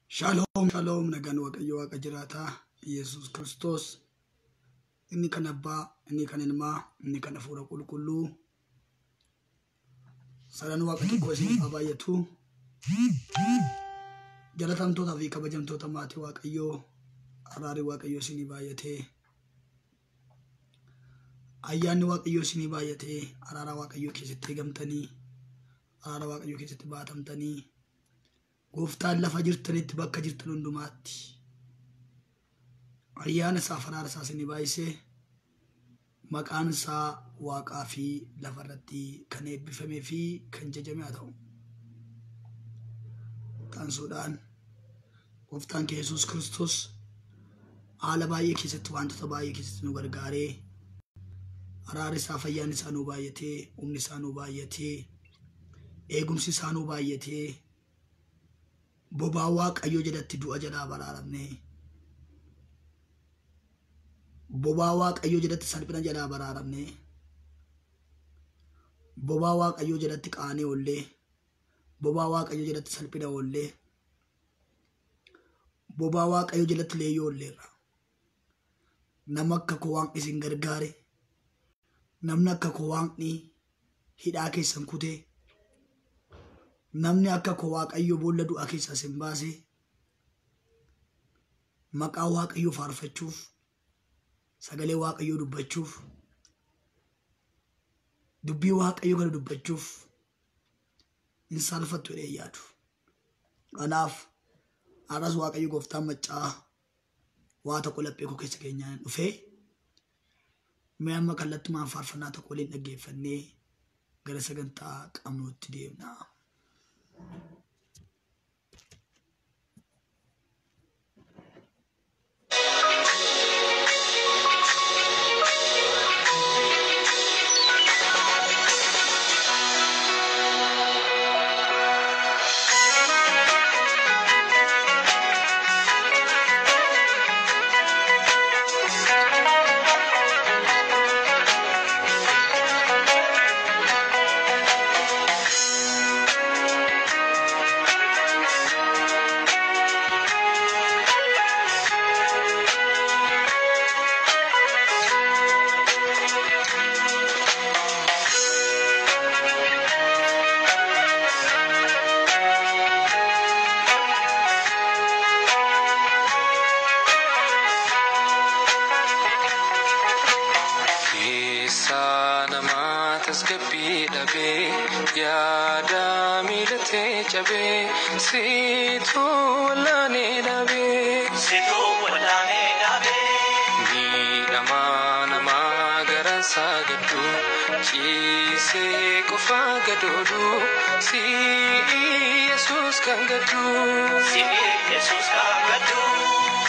Shalom, shalom, nagaan Waaqayyo Waaqa jiraataa, Yesus Kristos. Inni kan Abbaa, inni kan Ilmaa, inni kan Hafuura Qulqulluu. Sadan Waaqa tokko isin baay'atu. Jalatamtoota fi kabajamtoota maatii Waaqayyoo, araarri Waaqayyoo isin baay'atee. Ayyaanni Waaqayyoo isin baay'atee, araara Waaqayyoo keessatti eegamtanii, araara Waaqayyoo keessatti baatamtanii. Gooftaan lafa jirtanitti bakka jirtan hundumaatti ayyaana isaa faraara isaa isin baay'isee maqaan isaa Waaqaa fi lafa irratti kan eebbifamee fi kan jajame haa ta'u. Taansuudhaan Gooftaan Yesus Kristos haala baay'ee keessatti wantoota baay'ee keessatti nu gargaaree araarri isaa fayyaan isaa nu baay'atee humni isaa nu baay'atee eegumsi isaa nu baay'atee Bobaa Waaqayyoo jalatti du'a jalaa baraaramne. Bobaa Waaqayyoo jalatti salphina jalaa baraaramne. Bobaa Waaqayyoo jalatti qaanii ollee. Bobaa Waaqayyoo jalatti salphina ollee. Bobaa Waaqayyoo jalatti leeyyoo olleerra. Nama akka koo Waaqni isin gargaare. Namni akka koo Waaqni hidhaa keessan kutee. Namni akka koo Waaqayyo boolla du'a keessaa isin baase maqaa Waaqayyoo faarfachuuf sagalee Waaqayyoo dubbachuuf dubbii Waaqayyoo kana dubbachuuf hin salphattu jedhee yaadu. Kanaaf aras Waaqayyo Gooftaan maccaa waa tokko laphee koo keessa keenyaan dhufee mee amma kallattumaan faarfannaa tokko waliin dhaggeeffannee gara sagantaa qabnuutti deemna. Situ walane dabe ni nama garan sagadu chise kofa gadodu si Jesus kan gadu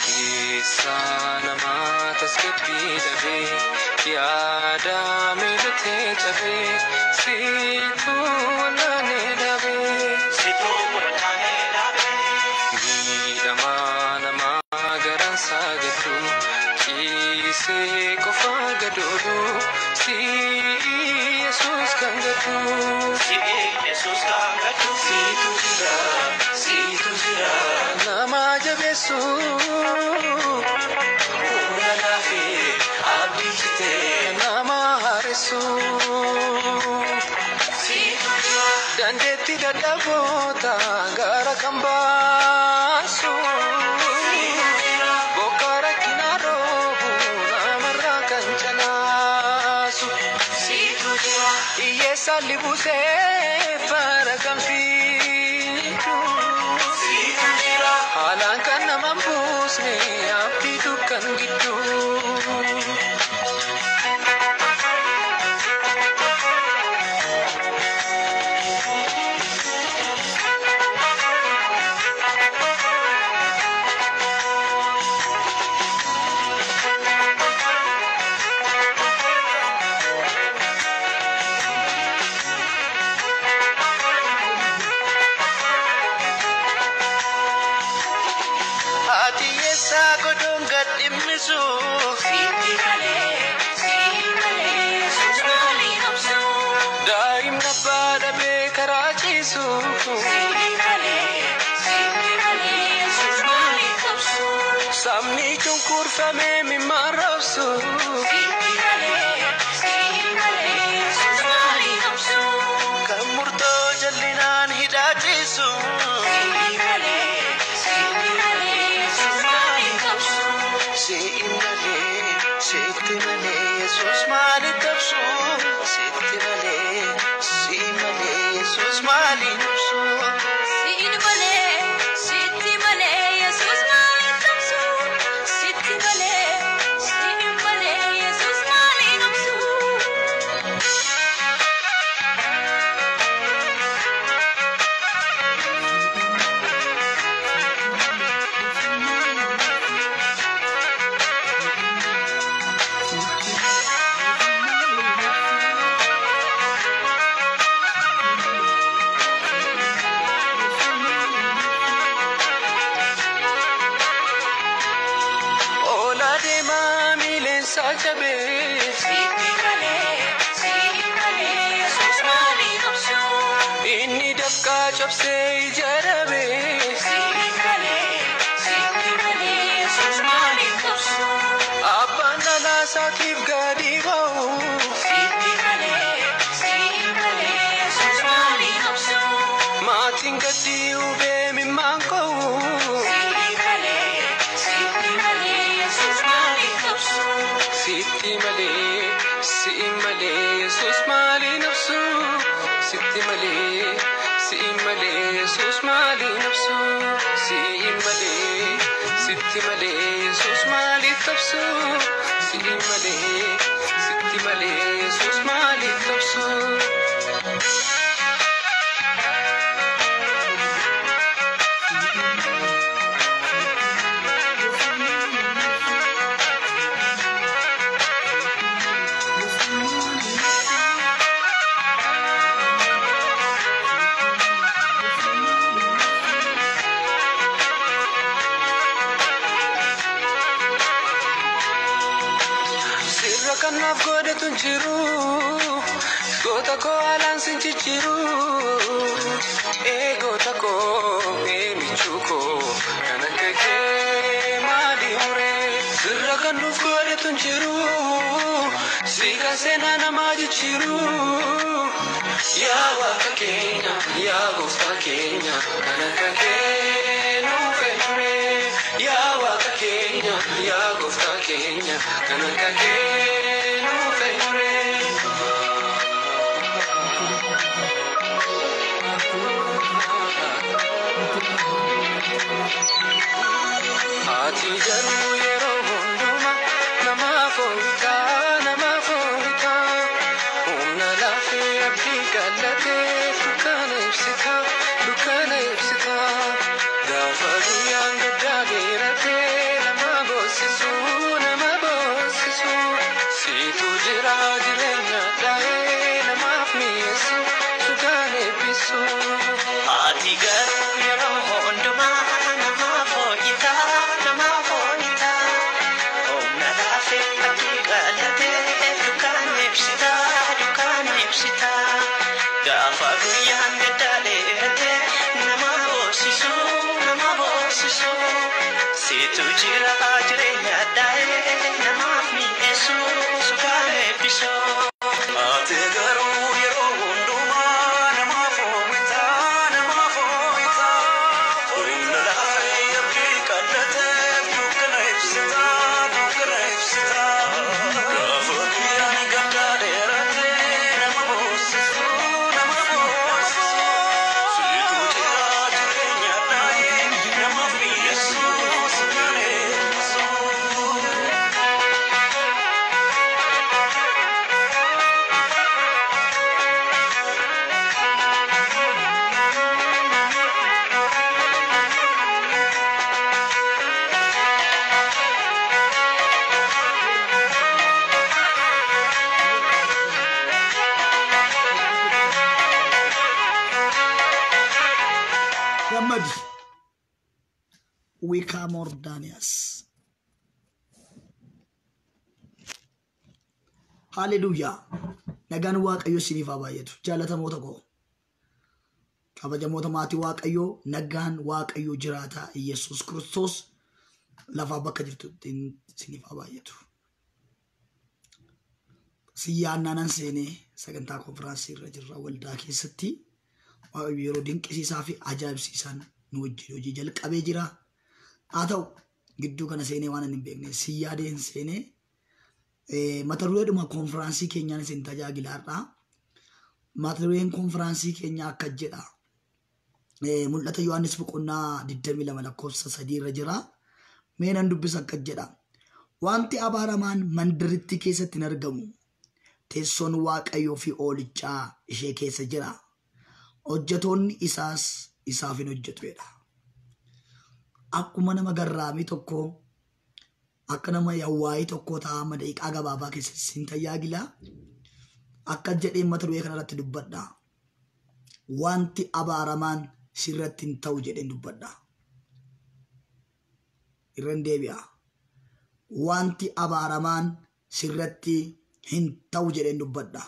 kisa nama taskepi dabe yada milate jabe situ walane dabe sagadu kise kofa gadodu si Jesus kan gadu si tu jira nama jabesu una nafi abdi kite nama harisu si tu jira dandeti dadabota gara kambasu Salibuse farakam situ halan kan namambusne abdi dukan gitu Daim na para be karachi su fame mi marrosu Kamurto jalinan hidatisu Sitimale Jesus mali tapsu Sitimale Jesus mali tapsu Inni dafka chapse jarabe Abana la sakib gadi bau Matin gadi ube mimanko Sitimale Jesus mali nafsu Sitimale Jesus mali nafsu Sitimale Jesus mali nafsu Sitimale Jesus mali nafsu Kanaf gode tunjiru Gota ko alang sinchichiru Gota ko michuko Kanakake madimure Sirra kanuf gode tunjiru Sika sena namajichiru Ya waka Kenya, ya gosta Kenya Kanakake nufenure Ya waka Kenya, ya gosta Kenya Kanakake Ati jaru yero hunduma nama foita Umna lafi abdi galate dukana ipsita Gafa duyan gadade rate nama bosisu Situ jira jirenya dae nama afmiyesu dukana ipisu Ati jaru yero hunduma nama foita Umna lafi abdi galate dukana ipsita Gafa duyan gadade rate nama bosisu Situ jira jirenya dae nama afmiyesu dukana ipisu Ati jaru yero hunduma nama foita Umna lafi abdi galate dukana ipsita Gafa duyan gadade rate nama bosisu Situ jira jirenya dae nama afmiyesu dukana ipisu Ramadi Wika Mordanias Hallelujah Nagaan waaqayyo siniif baay'atu jaalatamoota koo kabajamoota maatii waaqayyo nagaan waaqayyo jiraata Yesus Kristos lafaa bakka jirtutti isiniif haa baay'atu. Siyyaannaanan seenee sagantaa konfiraansii irra jirra waldaa keessatti waaqayyo yeroo dinqisiisaa fi ajaa'ibsiisaan nu wajjin hojii jalqabee jira. Haa ta'u gidduu kana seenee waan hin beekne siyyaadeen seenee mata dureedhuma konfiraansii keenyaan isin tajaajilaadha. Mata dureen konfiraansii keenyaa akka jedha. Mul'ata Yohaannis boqonnaa 22 lakkoofsa 3 irra jira. Mee nan dubbisa akka jedha. Wanti abaaramaan mandaritti keessatti hin argamu. Teessoon waaqayyoo fi oolichaa ishee keessa jira. Hojjetoonni isaas isaaf hin hojjetuedha. Akkuma nama garraamii tokko akka nama yawwaayii tokko ta'a daqiiqaa gabaabaa keessatti sin tajaajila. Akka jedheen mata duree kanarratti dubbadha. Wanti abaaramaan sirratti hin ta'u jedheen dubbadha. Irran deebi'a. Wanti abaaramaan sirratti hin ta'u jedheen dubbadha.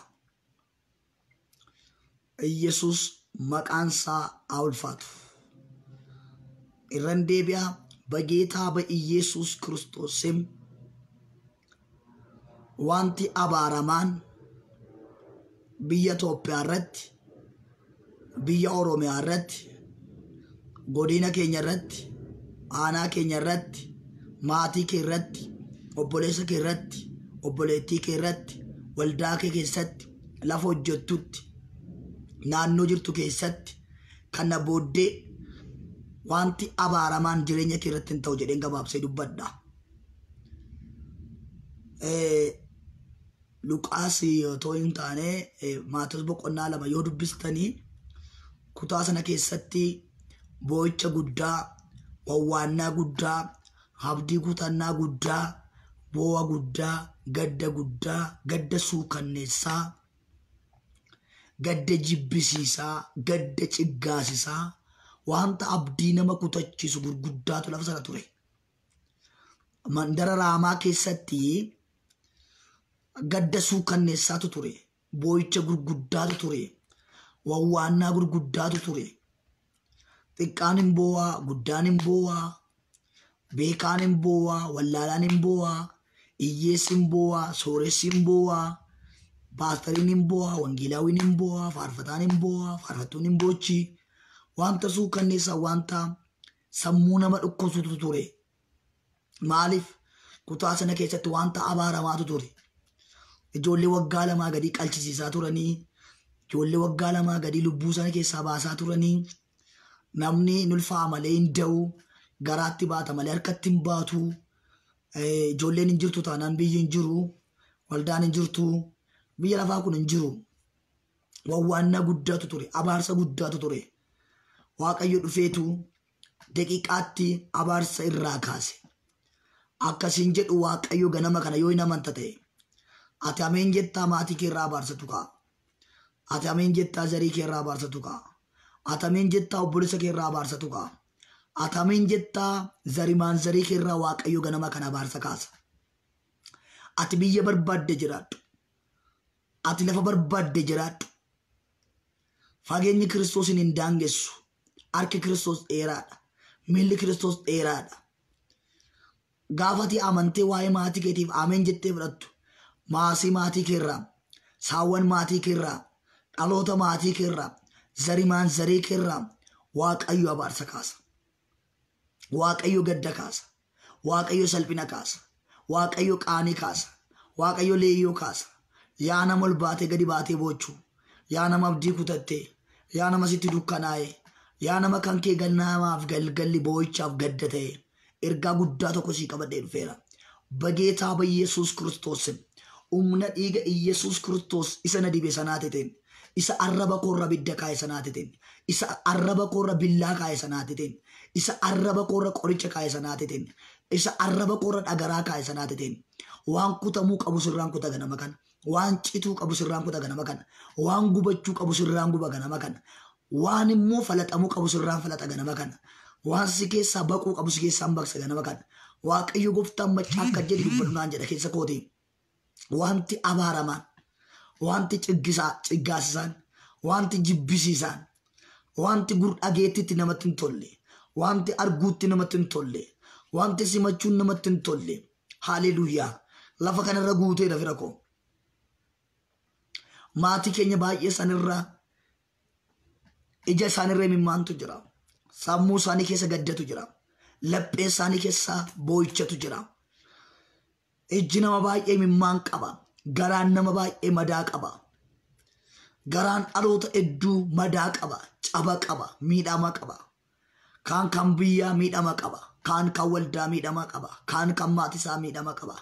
Yesus maqaansaa haa ulfaatu. Irran deebi'a. በጌታ በኢየሱስ ክርስቶስ ስም wanti abaaramaan biyya Itoophiyaa irratti, biyya Oromiyaa irratti, godina keenya irratti, aanaa keenya irratti, maatii kee irratti, obboleessa kee irratti, obboleettii kee irratti, waldaa kee keessatti, lafa hojjettutti, naannoo jirtu keessatti, kana booddee wanti abaaramaan jireenya kee irratti hin ta'u jedheen gabaabsee dubbadha. Luqaas yoo hin taane Maatewos boqonnaa 2 yoo dubbistanii kutaa sana keessatti boo'icha guddaa, wawwaannaa guddaa, abdii kutannaa guddaa, boo'a guddaa, gadda suukanneessaa, gadda jibbisiisaa, gadda ciggaasisaa, wanta abdii nama kutachiisu gurguddaatu lafa sana ture. Mandara Raamaa keessatti gadda suukanneessaatu ture. Boo'icha gurguddaatu ture. Wawwaannaa gurguddaatu ture. Xiqqaan hin boo'aa, guddaan hin boo'aa, beekaan hin boo'aa, wallaalaan hin boo'aa, hiyyeessi hin boo'aa, sooressi hin boo'aa, paastariin hin boo'aa, wangeelaawiin hin boo'aa, faarfataan hin boo'aa, faarfattuun hin boochi. Wanta suukanneessaa, wanta sammuu nama dhukkubsutu ture. Maaliif kutaa sana keessatti wanta abaaramaatu ture. Ijoollee waggaa 2 gadi qalchisiisaa turanii, ijoollee waggaa 2 gadi lubbuu sana keessaa baasaa turanii, namni nulfaa malee hin da'u, garaatti baata malee harkatti hin baatu, ijoolleen hin jirtu taanaan biyyi hin jiru, waldaan hin jirtu, biyya lafaa kun hin jiru. Wawwaannaa guddaatu ture, abaarsa guddaatu ture. Waaqayyo dhufeetu daqiiqaatti abaarsa irraa kaase. Akkasiin jedhu Waaqayyo ganama kana yoo hin amanta ta'e, ati ameen jettaa maatii kee irraa abaarsatu ka'a. Ati ameen jettaa zarii kee irraa abaarsatu ka'a. Ati ameen jettaa obboleessa kee irraa abaarsatu ka'a. Ati ameen jettaa zarimaan zarii kee irraa Waaqayyo ganama kana abaarsa kaasa. Ati biyya barbaadde jiraadhu. Ati lafa barbaadde jiraadhu. Fageenyi Kiristoosin hin daangessu. Harki Kiristoos dheeraadha. Miilli Kiristoos dheeraadha. Gaafati amantee waa'ee maatii keetiif ameen jettee fudhattu. Maasii maatii keerraa, saawwan maatii keerraa, dhaloota maatii keerraa, zarimaan zarii keerraa Waaqayyo abaarsa kaasa. Waaqayyo gadda kaasa. Waaqayyo salphina kaasa. Waaqayyo qaanii kaasa. Waaqayyo leeyyoo kaasa. Yaa nama ol baatee gadi baatee boochuu. Yaa nama abdii kutattee. Yaa nama sitti dukkanaa'e. Yaa nama kan kee gannamaaf galgalli boo'ichaaf gadda ta'e. Ergaa guddaa tokko sii qabadhee dhufeera. በጌታ በኢየሱስ ክርስቶስ umna dhiiga Iyesuus Kiristoos isa na dibe sanaatitiin, isa arraba koorra bidda kaa'e sanaatitiin, isa arraba koorra billaa kaa'e sanaatitiin, isa arraba koorra qoricha kaa'e sanaatitiin, isa arraba koorra dhagaraa kaa'e sanaatitiin, waan kutamuu qabu sirraan kuta ganama kana, waan cituu qabu sirraan kuta ganama kana, waan gubachuu qabu sirraan guba ganama kana, waan immoo falaxamuu qabu sirraan falaxa ganama kana, waan si keessaa baquu qabu si keessaan baqsa ganama kana. Waaqayyo gooftaan machaa akka jedhi dubbadhunaan jedha keessa kootii. Wanti abaaramaan, wanti ciggaasisaan, wanti jibbisiisaan, wanti gurdhageettitti namatti hin tolle, wanti arguutti namatti hin tolle, wanti simachuun namatti hin tolle. Haleluuyaa. Lafa kanarra guuteera fira koo. Maatii keenya baay'ee isaanirraa ija isaanirra imimmaantu jira. Sammuu isaanii keessa gaddatu jira. Laphee isaanii keessa boo'ichatu jira. Ijji nama baay'ee imimmaan qaba. Garaan nama baay'ee madaa qaba. Garaan dhaloota hedduu madaa qaba. Caba qaba. Miidhama qaba. Kaan kan biyyaa miidhama qaba. Kaan kan waldaa miidhama qaba. Kaan kan maatii isaa miidhama qaba.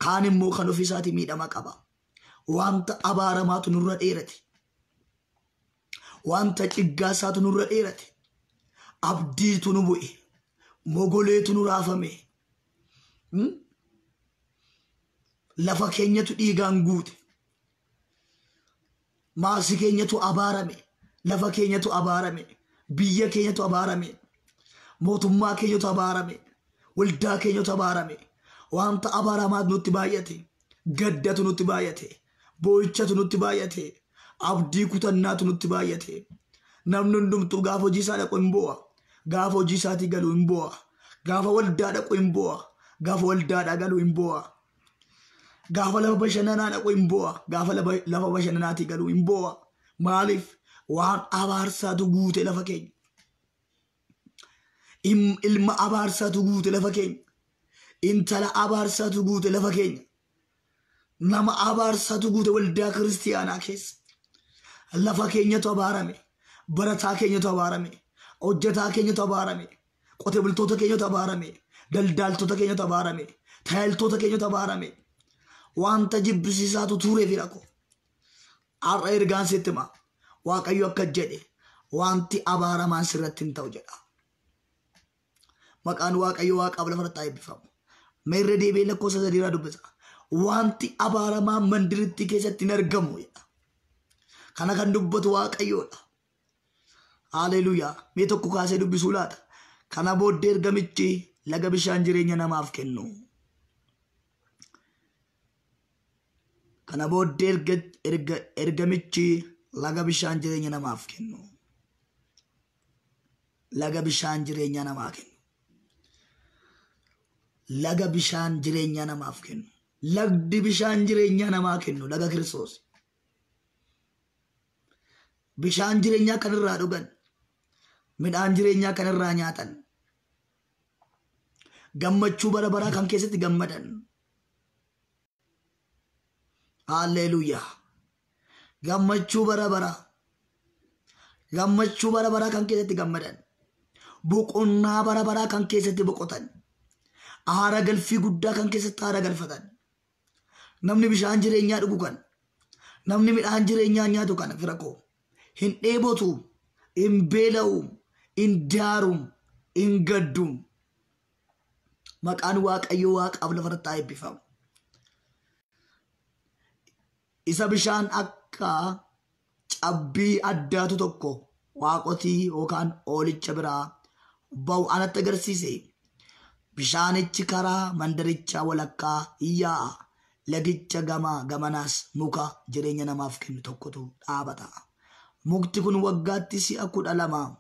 Kaan immoo kan ofii isaatii miidhama qaba. Wanta abaaramaatu nurra dheerate. Wanta ciggaasaatu nurra dheerate. Abdiitu nu bu'e. Mogoleetu nu raafame. Lafa keenyatu dhiigaan guute. Maasi keenyatu abaarame. Lafa keenyatu abaarame. Biyya keenyatu abaarame. Mootummaa keenyatu abaarame. Waldaa keenyatu abaarame. Wanta abaaramaatu nutti baay'ate. Gaddatu nutti baay'ate. Boo'ichatu nutti baay'ate. Abdii kutannaatu nutti baay'ate. Namni hundumtuu gaafa hojii isaa dhaqu hin boo'a. Gaafa hojii isaatii galu hin boo'a. Gaafa waldaa dhaqu hin boo'a. Gaafa waldaadhaa galu hin boo'a. Gaafa lafa bashannanaa dhaqu hin boo'a. Gaafa lafa bashannanaatii galu hin boo'a. Maaliif? Waan abaarsaatu guute lafa keenya. Ilma abaarsaatu guute lafa keenya. Intala abaarsaatu guute lafa keenya. Nama abaarsaatu guute waldaa kiristiyaanaa keessa. Lafa keenyatu abaarame. Barataa keenyatu abaarame. Hojjetaa keenyatu abaarame. Qote bultoota keenyatu abaarame. Daldaaltota keenyatu abaarame. Tajaajiltoota keenyatu abaarame. Wanta jibbisiisaatu ture fira ko. Har'a ergaan sitti hima. Waaqayyo akka jedhe wanti abaaramaan sirratti hin ta'u jedha. Maqaan Waaqayyo Waaqaaf lafarratti haa eebbifamu. Meerree deebi'ee lakkoofsa 3 irraa dubbisa. Wanti abaaramaan mandiritti keessatti hin argamu jedha. Kana kan dubbatu Waaqayyoodha. Haleluuyaa. Mee tokko kaasee dubbisuu laata. Kana booddee ergamichi laga bishaan jireenya namaaf kennu. Kana booddee ergamichi laga bishaan jireenya namaaf kennu. Laga bishaan jireenya namaa kennu. Laga bishaan jireenya namaaf kennu. Lagdi bishaan jireenya namaa kennu laga Kiristoos. Bishaan jireenyaa kanirraa dhugan. Midhaan jireenyaa kanirraa nyaatan. Gammachuu bara baraa kan keessatti gammadan. Haleluuyaa. Gammachuu bara baraa. Gammachuu bara baraa kan keessatti gammadan. Boqonnaa bara baraa kan keessatti boqotan. Aara galfii guddaa kan keessatti aara galfatan. Namni bishaan jireenyaa dhugu kan. Namni midhaan jireenyaa nyaatu kan fira koo. Hin dheebotu, hin beela'u, hin daaru, hin gaddu. Maqaan Waaqayyo Waaqaaf lafarratti haa eebbifamu. Isa bishaan akka cabbii addaatu tokko waaqotii yookaan oolicha biraa ba'u anatti agarsiise. Bishaanichi karaa mandarichaa walakkaa iyyaa lagicha gamanaas muka jireenya namaaf kennu tokkotu dhaabata. Mukti kun waggaatti si'a 12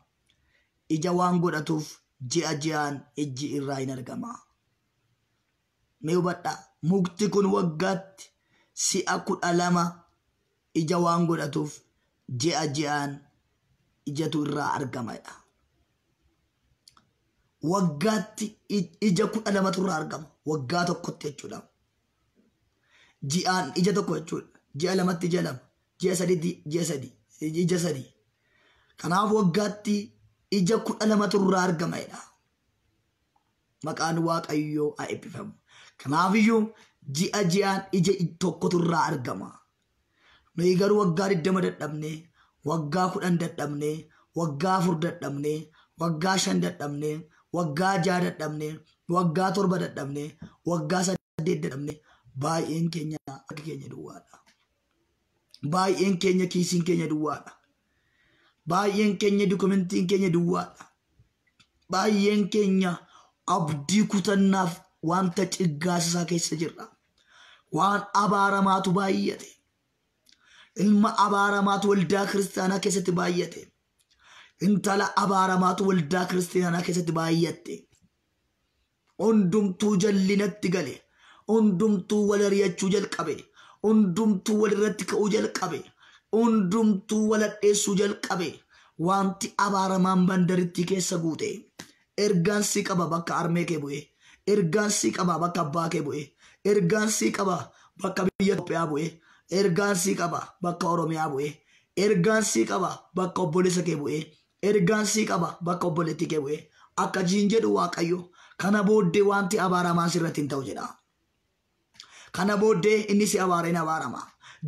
ija waan godhatuuf ji'a ji'aan ijji irraa hin argama. Mee hubadhaa. Mukti kun waggaatti si'a 12 ija waan godhatuuf ji'a ji'aan ijatu irraa argamadha. Waggaatti ija 12 irraa argama. Waggaa tokkotti jechuudha. Ji'aan ija tokko jechuudha. Ji'a lamatti ija lama. Ji'a sadiitti ji'a sadi. Ija sadi. Kanaaf waggaatti ija 12 irraa argamadha. Maqaan Waaqayyoo haa eebbifamu. Kanaafiyyuu ji'a ji'aan ija tokkotu irraa argama. Nuyi garuu waggaa 20 dadhabnee, waggaa 10 dadhabnee, waggaa 4 dadhabnee, waggaa 5 dadhabnee, waggaa 6 dadhabnee, waggaa 7 dadhabnee, waggaa 8 dadhabnee, baay'een keenya akka keenya duwwaadha. Baay'een keenya kiisiin keenya duwwaadha. Baay'een keenya dokumentiin keenya duwwaadha. Baay'een keenya abdii kutannaaf wanta ciggaasisaa keessa jirra. Waan abaaramaatu baay'ate. Ilma abaaramaatu waldaa kiristaanaa keessatti baay'ate. Intala abaaramaatu waldaa kiristaanaa keessatti baay'atte. hundumtuu jallinatti gale, hundumtuu wal ari'achuu jalqabe, hundumtuu wal irratti ka'uu jalqabe, hundumtuu wal hadheessuu jalqabe. Wanti abaaramaan mandaritti keessa guute ergaan si qaba bakka armee kee bu'e, ergaan si qaba bakka abbaa kee bu'e, ergaan si qaba bakka biyya Itoophiyaa bu'e, ergaan si qaba bakka Oromiyaa bu'e, ergaan si qaba bakka obboleessa kee bu'e, ergaan si qaba bakka obboleettii kee bu'e. Akka jiin jedhu Waaqayyo kana booddee wanti abaaramaan sirratti hin ta'u jedha. Kana booddee inni si abaare hin abaarama,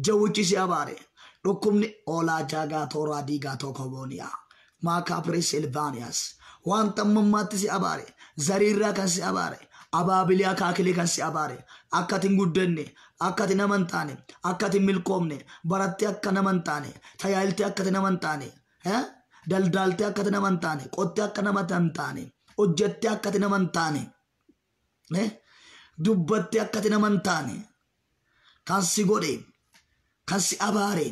jawwichi si abaare, dhukkubni oolaa jaagaa tooraa diigaa tokkobooniyaa maakaa pireesilvaaniyaas wanta ammammaatti si abaare, zariirraa kan si abaare, abaabilee akaakilee kan si abaare, akka ati hin guddanne, akka ati nama hin taane, akka ati hin milkoomne, barattee akka nama hin taane, tajaajiltee akka ati nama hin taane, daldaaltee akka ati nama hin taane, qottee akka nama hin taane, hojjettee akka ati nama hin taane, dubbattee akka ati nama hin taane, kan si godhe, kan si abaare,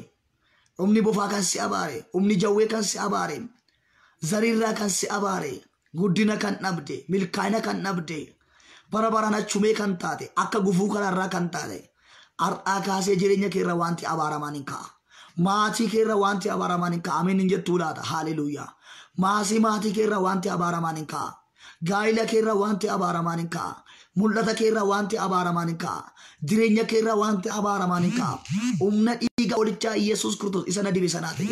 humni bofaa kan si abaare, humni jawwee kan si abaare, zariirraa kan si abaare, guddina kan dhabde, milkaa'ina kan dhabde, bara baraan achumee kan taate, akka gufuu kanarraa kan taate, har'aa kaasee jireenya keerra wanti abaaramaan hin ka'a. Maatii keerra wanti abaaramaan hin ka'a. Amiin hin jettuu laata? Haaleluyyaa. Maatii keerra wanti abaaramaan hin ka'a. Gaa'ila keerra wanti abaaramaan hin ka'a. Mul'ata keerra wanti abaaramaan hin ka'a. Jireenya keerra wanti abaaramaan hin ka'a. Humna dhiiga olichaa Yesuus Kiristoos isa na dibe sanaati,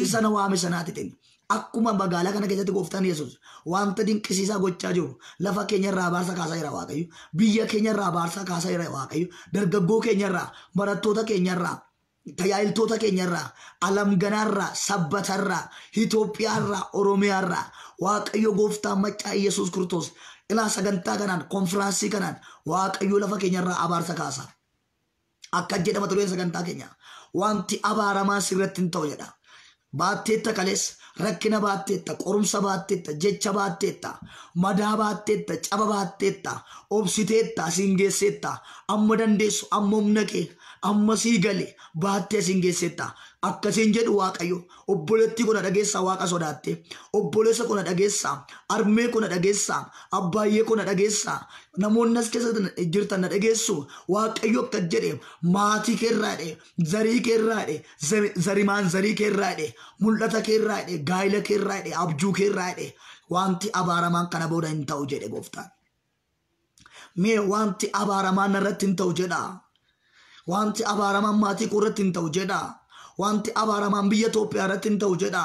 isa na waame sanaati. Akkuma magaalaa kana keessatti gooftaan Yesuus wanta dinqisiisaa gochaa jiru, lafa keenyarraa abaarsa kaasaa jira Waaqayyo, biyya keenyarraa abaarsa kaasaa jira Waaqayyo, dargaggoo keenyarraa, barattoota keenyarraa, tajaajiltoota keenyarraa, alamganaarraa, sabbatarraa, Itoophiyaarraa, Oromiyaarraa, Waaqayyo gooftaan maccaa Yesuus Kiristoos ilaa sagantaa kanaan, konfiraansii kanaan Waaqayyo lafa keenyarraa abaarsa kaasa. Akka jedhama tureen sagantaa keenya wanti abaaramaa sirratti hin ta'u jedha. Baatteetta kalees rakkina baatteetta, qorumsa baatteetta, jecha baatteetta, madaa baatteetta, caba baatteetta, obsiteetta, siin geesseetta, amma dandeessu, amma humna kee, amma sii gale baattee siin geesseetta. Akkasiin jedhu Waaqayyo, obboleetti kuna dhageessaa Waaqa sodaatte, obboleessa kuna dhageessaa, armee kuna dhageessaa, abbaayyee kuna dhageessaa, namoonni as keessa jirtan na dhageessu. Waaqayyo akka jedhe maatii keerraadhe, zarii keerraadhe, zarimaan zarii keerraadhe, mul'ata keerraadhe, gaa'ila keerraadhe, abjuu keerraadhe, wanti abaaramaan kana booda hin ta'u jedhe gooftaan. Mee wanti abaaramaan narratti hin ta'u jedha. Wanti abaaramaan maatii koo irratti hin ta'u jedha. Wanti abaaramaan biyya Itoophiyaa irratti hin ta'u jedha.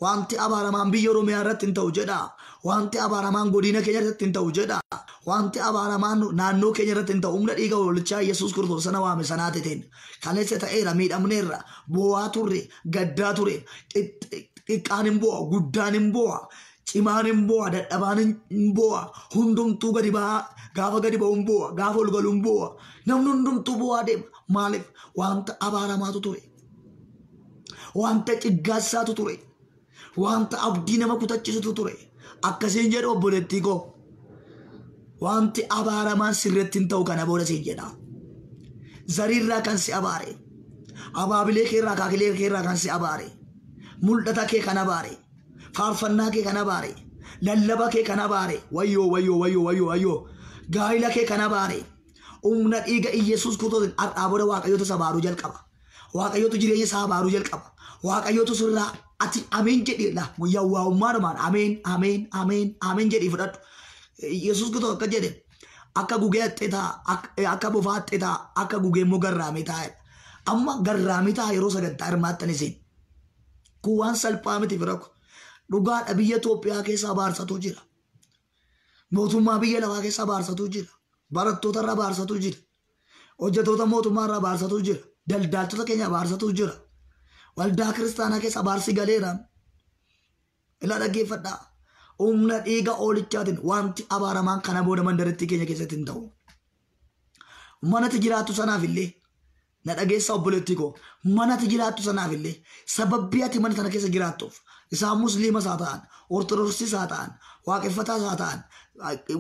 Wanti abaaramaan biyya Oromiyaa irratti hin ta'u jedha. Wanti abaaramaan godina keenya irratti hin ta'u jedha. Wanti abaaramaan naannoo keenya irratti hin ta'u. Humna dhiiga olichaa Yesuus Kiristoos sana waame sanaatiin kaleessa ta'eera, miidhamneerra, boo'aa turre, gaddaa ture, xiqqaan hin boo'a, guddaan hin boo'a, cimaan hin boo'a, dadhabaan hin boo'a, hundumtuu gadi ba'aa, gaafa gadi ba'u hin boo'a, gaafa ol galu hin boo'a, namni hundumtuu boo'aa deema. Maaliif? Wanta abaaramaatu ture. Wanta ciggaasaatu ture, wanta abdii nama kutachisutu ture. Akkasiin jedhu obboleettii koo, wanti abaaramaan sirratti hin ta'u kana booda siin jedha. Zariirraa kan si abaare, abaabilee keerraa, akaakilee keerraa kan si abaare, mul'ata kee kan abaare, faarfannaa kee kan abaare, lallaba kee kan abaare, wayyoo wayyoo wayyoo wayyoo wayyoo, gaa'ila kee kan abaare, humna dhiiga Yesuus Kiristoos har'aa booda Waaqayyoota isa abaaruu jalqaba. Waaqayyoota jireenya isaa abaaruu jalqaba. Waaqayyoota sirraa ati ameen jedheedha. Yawwaa'ummaadhumaan ameen ameen ameen ameen jedhii fudhadhu. Yesuus Kiristoos akka jedhe akka gugee haxxee ta'a, akka bofaa haxxee ta'a, akka gugee immoo garraamee taa'edha. Amma garraamee ta'a yeroo sagantaa hirmaattan isin. Kun waan salphaa miti firaku. Dhugaadha, biyya Itoophiyaa keessa abaarsatu jira. Mootummaa biyya lafaa keessa abaarsatu jira. Barattoota irraa abaarsatu jira. Hojjettoota mootummaa irraa abaarsatu jira. Daldaaltota keenya abaarsatu jira. Waldaa kiristaanaa keessa abaarsi galeera. Ilaa dhaggeeffadhaa. Humna dhiiga oolichaatiin wanti abaaramaan kana booda mandaratti keenya keessatti hin ta'u. Manatti jiraattu sanaaf illee na dhageessa obboleettii koo, manatti jiraattu sanaaf illee sababbii ati mana sana keessa jiraattuuf isaan musliimas haa ta'an, ortodoksiis haa ta'an, waaqeffataas haa ta'an,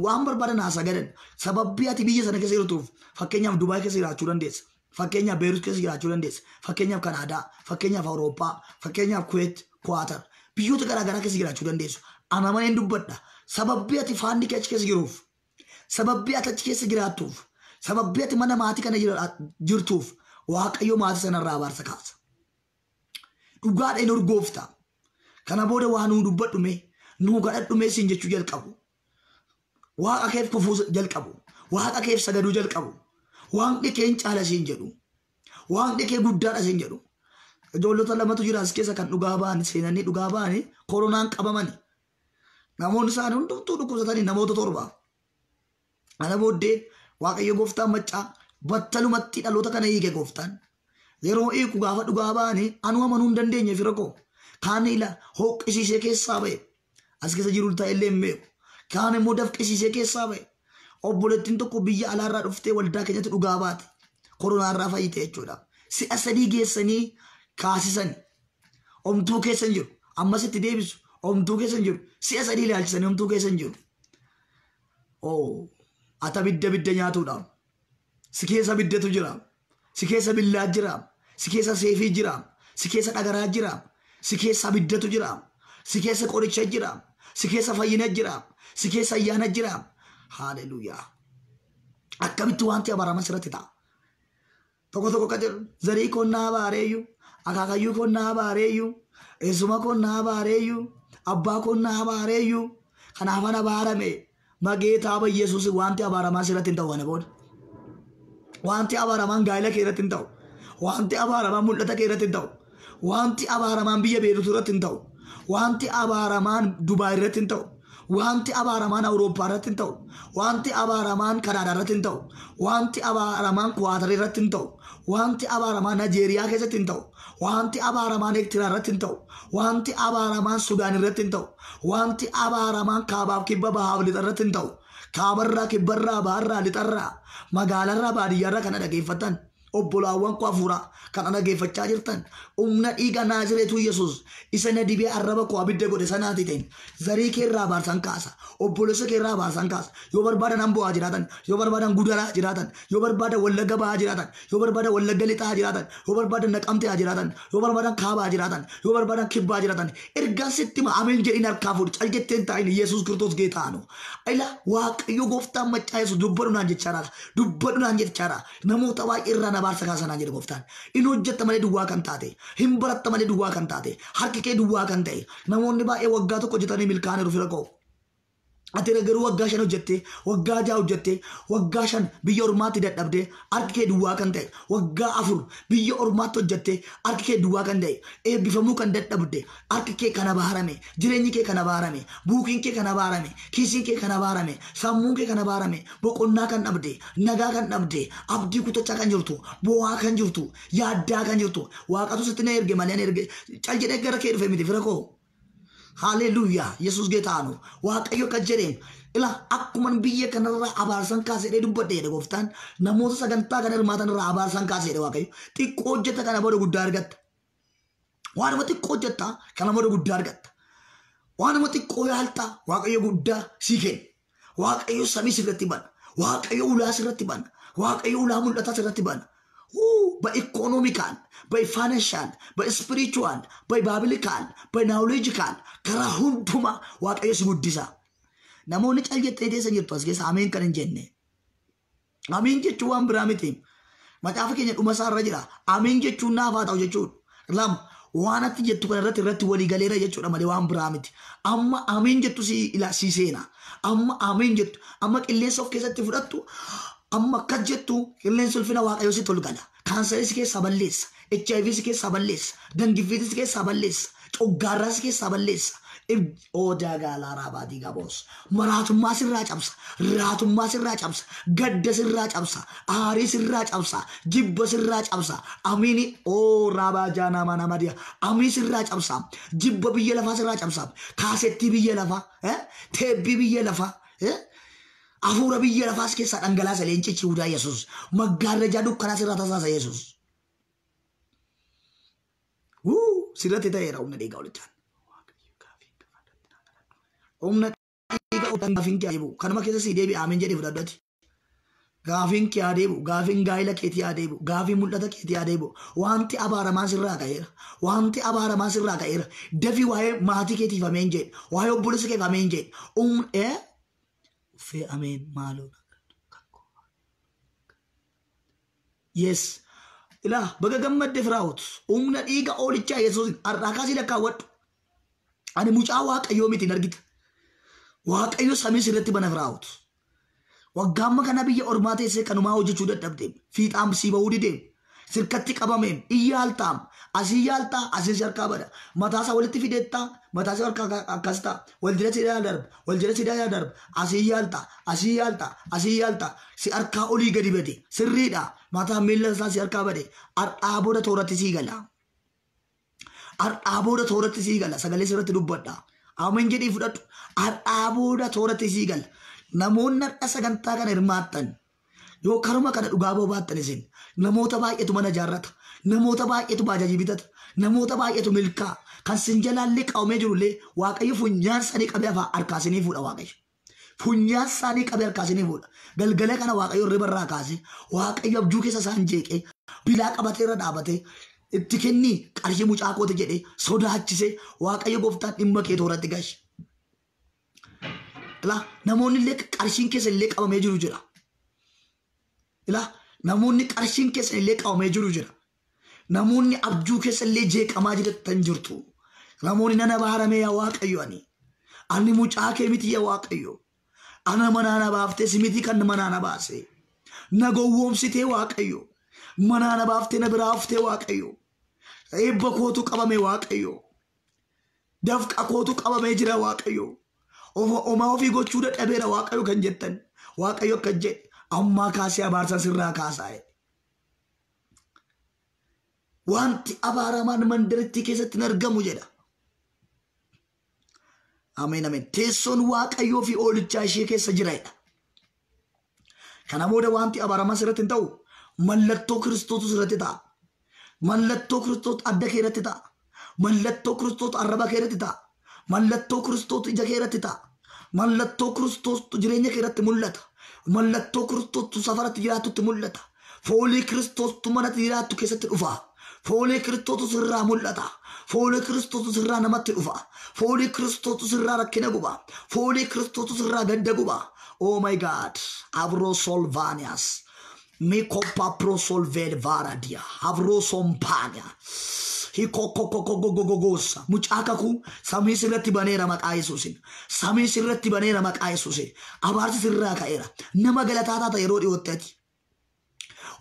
waan barbaadan haa sagadan, sababbii ati biyya sana keessa jirtuuf fakkeenyaaf Dubaay keessa jiraachuu dandeessa. Fakkeenyaaf Beerut keessa jiraachuu dandeessa. Fakkeenyaaf Kanaadaa, fakkeenyaaf Awurooppaa, fakkeenyaaf Kuweet, Kuwaatar, biyyoota garaagaraa keessa jiraachuu dandeessu. Ana mana hin dubbadha. Sababbii ati faanni kee achi keessa jiruuf, Sababbii ati achi keessa jiraattuuf, sababbii ati mana maatii kana jirtuuf Waaqayyo maatii sanarraa abaarsa kaasa. Dhugaadha hin urgoofta. Kana booda waa nuu dubbadhume, nuu kadhadhume siin jechuu jalqabu. Waaqa keef kufuu jalqabu. Waaqa keef sagaduu jalqabu. Waaqni kee hin caala siin jedhu. Waaqni kee guddaadha siin jedhu. Ijoollota lamatu jira as keessa kan dhugaa ba'an seenanii dhugaa ba'an koronaan qabamani. Namoonni isaanii hundumtuu dhukkubsatanii namoota 7. Ana booddee Waaqayyo gooftaan maccaa battalumatti dhaloota kana hiike gooftaan. Yeroo hiiku gaafa dhugaa ba'anii anu amanuu hin dandeenye fira koo. Kaan ila hooqqisiisee keessaa ba'e. As keessa jiru ta'ellee hin beeku. Kaan immoo dafqisiisee keessaa ba'e. Obboleettiin tokko biyya alaarraa dhuftee waldaa keenyatti dhugaa baate. Koronaarraa fayyite jechuudha. Si'a 3 geessanii kaasisan. Omtuu keessa hin jiru. Ammas itti deebisu. Omtuu keessa hin jiru. Si'a 3 ilaalchisanii omtuu keessa hin jiru. Ata bidda nyaatuudhaaf. Si keessa biddatu jira. Si keessa billaa jira. Si keessa seefii jira. Si keessa dhagaraa jira. Si keessa biddatu jira. Si keessa qoricha jira. Si keessa fayyina jira. Si keessa ayyaana jira. Hallelujah. Akkamitti wanti abaraman sirratti ta'a. Tokko kan jedhu zarii konnaa baareeyyu. Akaakayyuu konnaa baareeyyu. Eessuma konnaa baareeyyu. Abbaa konnaa baareeyyu. Kanaafan abaarame. Mageetaa ba Yesuus wanti abaraman sirratti hin ta'u kana booda. Wanti abaraman gaa'ela kee irratti hin ta'u. Wanti abaraman mul'ata kee irratti hin ta'u. Wanti abaraman biyya beerutu irratti hin ta'u. Wanti abaraman Dubaay irratti hin ta'u. Wanti abaraman Awurooppaa irratti hin ta'u. Wanti abaraman Kanaadaa irratti hin ta'u. Wanti abaraman Kuwaatar irratti hin ta'u. Wanti abaraman Najeeriyaa keessatti hin ta'u. Wanti abaraman Eertiraa irratti hin ta'u. Wanti abaraman Sudaan irratti hin ta'u. Wanti abaraman Kaabaaf kibba bahaaf lixa irratti hin ta'u. Kaabarraa kibbarraa baharraa lixarraa magaalarraa baadiyyaarraa kana dhageeffatan obbolaawwan koo hafuuraa kana dhageeffachaa jirtan humna dhiiga Naazireetu Yesuus isa na dibee arraba koo abidda godhe sanaati ta'in zarii kee irraa abaarsan kaasa obboleessa kee irraa abaarsan kaasa yoo barbaadan Amboo jiraatan yoo barbaadan Gudaraa jiraatan yoo barbaadan Wallagga Bahaa jiraatan yoo barbaadan Wallagga Lixaa jiraatan yoo barbaadan Naqamtee jiraatan yoo barbaadan Kaabaa jiraatan yoo barbaadan Kibbaa jiraatan ergaan sitti ameen jedhin harkaa fuudhi cal jetteen taa'in Yesuus Kiristoos geetaanu ila Waaqayyo gooftaan maccaa Yesuus dubbadhunaan jechaadha namoota baay'ee irraa abaarsa kaasanaa jedhe gooftaan in hojjetta malee duwwaa kan taate hin baratta malee duwwaa kan taate harki kee duwwaa kan ta'e namoonni baay'ee waggaa tokko hojjetanii milkaa'anii dhufira koo ati garuu waggaa 5 hojjette waggaa 6 hojjette waggaa 5 biyya ormaatti dadhabde harki kee duwwaa kan ta'e waggaa 4 biyya ormaatti hojjette harki kee duwwaa kan ta'e eebbifamuu kan dadhabde harki kee kan abaarame jireenyi kee kan abaarame buukiin kee kan abaarame kiisiin kee kan abaarame sammuun kee kan abaarame boqonnaa kan dhabde nagaa kan dhabde abdii kutachaa kan jirtu bo'aa kan jirtu yaaddaa kan jirtu waaqatu sitti na erge malee erge cal jedhee gara kee dhufe miti fira koo. Hallelujah. Yesus getaanu. Waaqayyo kan jedheen ila akkuman biyya kanarraa abaarsan kaasee dubbadhe jedhe gooftaan namoota sagantaa kana hirmaatan irraa abaarsan kaasee jedhe Waaqayyo xiqqoo hojjeta kana booda guddaa argatta. Waanuma xiqqoo hojjetta kana booda guddaa argatta. Waanuma xiqqoo yaalta Waaqayyo guddaa sii kenna. Waaqayyo samii sirratti bana. Waaqayyo ulaa sirratti bana. Waaqayyo ulaa mul'ataa sirratti bana. By economical, by financial, by spiritual, by biblical, by knowledgeable, karaa hundumaa Waaqayyo si guddisa. Namoonni cal jettee teessan jirtu as keessa ameen kan hin jenne. Ameen jechuun waan biraa miti. Macaafa keenya dhuma isaa irra jira. Ameen jechuun naaf haa ta'u jechuudha. Lama waan ati jettu kana irratti walii galeera jechuudha malee waan biraa miti. Amma ameen jettu si seena. Amma ameen jettu amma qilleensa of keessatti fudhattu. Amma akkas jettu qilleensi ulfina Waaqayyo si tolgala. Kaansarii si keessa balleessa. HIV si keessa balleessa. Dangifiiti si keessa balleessa. Coggaarraa si keessa balleessa. Odaa gaalaa raabaatii gaboos. Maraatummaa sirraa cabsa. Raatummaa sirraa cabsa. Gadda sirraa cabsa. Aarii sirraa cabsa. Jibba sirraa cabsa. Amiini raabaa jaanaa mana madiya. Amii sirraa cabsa. Jibba biyya lafaa sirraa cabsa. Kaasettii biyya lafaa. Teebbii biyya lafaa. Afuura biyya lafaas keessaa dhangalaasa leencichi Yihudaa Yesuus. Maggaarrajaa dukkanaa sirraa tasaasa Yesuus. Sirratti ta'eera humna dhiigaa olichaan. Humna dhiigaa olichaan gaafiin kee adeemu. Kanuma keessa sii deebi'e ameen jedhee fudhadhati. Gaafiin kee adeemu. Gaafiin gaa'ila keetii adeemu. Gaafiin mul'ata keetii adeemu. Wanti abaaramaa sirraa ka'eera. Wanti abaaramaa sirraa ka'eera. Dafii waa'ee maatii keetiif ameen jedhe. Waa'ee obboleessa keef ameen jedhe. Fee ameen maaloo Yes. Ilaa baga gammadde firaa'ut humna dhiiga oolichaa Yesuusin har'aa kaasii lakkaawwadhu. Ani mucaa Waaqayyoo miti hin argita. Waaqayyo samii sirratti bana firaa'ut. Waggaamma kana biyya ormaa teessee kanumaa hojjechuu dadhabdeem. Fiixaam sii bahuu dideem. Sirkatti qabameem. Iyyaaltaam. Asii yaaltaa asii harkaa bada. Mataasaa walitti fideettaa. Mataasaa harkaa akkas ta'a. Wal jala sidaa darba. Wal jala sidaa darba. Asii yaaltaa. Asii yaaltaa. Asii yaaltaa. Si harkaa olii gadi bade. Sirriidha. Mataa miila isaa si harkaa bade. Har'aa booda tooratti sii gala. Har'aa booda tooratti sii gala. Sagalee sirratti dubbadha. Ameen jedhii fudhadhu. Har'aa booda tooratti sii gala. Namoonni har'a sagantaa kana hirmaattan. Yoo karuma kana dhugaa baattan isin namoota baay'eetu mana jaarrata. Namoota baay'eetu baajaajii bitata. Namoota baay'eetu milkaa. Kan sin jalaallee qabamee jirullee Waaqayyo funyaan isaanii qabee afaan harkaasinii fuudha Waaqayyo. Funyaan isaanii qabee harkaasinii fuudha. Galgala kana Waaqayyo ribarraa kaase Waaqayyo abjuu keessa isaan jeeqee bilaa qabatee irra dhaabatee itti kennii qarshii mucaa koote jedhee sodaachisee Waaqayyo gooftaan dhimma kee tooratti gashi. Namoonni illee qarshiin keessa illee qabamee jiru jira. Namoonni qarshiin keessa illee qabamee jiru jira. Namoonni abjuu keessa illee jeeqamaa jirtan jirtu. Namoonni nana baaramee yaa Waaqayyo ani mucaa kee miti yaa Waaqayyo. Ana manaana baaftee si miti kan manaana baase. Na gowwoomsitee Waaqayyo. Manaana baaftee na biraa haftee Waaqayyo. Eebba kootu qabame Waaqayyo. Dafqa kootu qabamee jira Waaqayyo. Omaa ofii gochuu dadhabeera Waaqayyo kan jettan. Waaqayyo kan jedhe ammaa kaasee abaarsa sirraa kaasaa. Wanti abaaramaan mandaritti keessatti hin argamu jedha. Ameen ameen. Teessoon Waaqayyoo fi oolichaa ishee keessa jiraedha. Kana booda wanti abaaramaa sirratti hin ta'u mallattoo Kiristoos sirratti ta'a. Mallattoo Kiristoos adda kee irratti ta'a. Mallattoo Kiristoos arraba kee irratti ta'a. Mallattoo Kiristoos ija kee irratti ta'a. Mallattoo Kiristoos jireenya kee irratti mul'ata. Mallattoo Kiristoos safaratti jiraatutti mul'ata. Foolii Kiristoos manatti jiraattu keessatti dhufa. Foolii Kiristoos irraa mul'ata. Foolii Kiristoos irraa namatti dhufa. Foolii Kiristoos irraa rakkina guba. Foolii Kiristoos irraa gadda guba. Oh my God. Avro Solvanias. Mikopa pro solvel varadia. Avro Sompania. Hikokokokogogogogosa. Mucaakaku samii sirratti baneera maqaa Yesuusin. Samii sirratti baneera maqaa Yesuusin. Abaarsi sirraa ka'eera. Nama galataa taata yeroo dhiyoottati.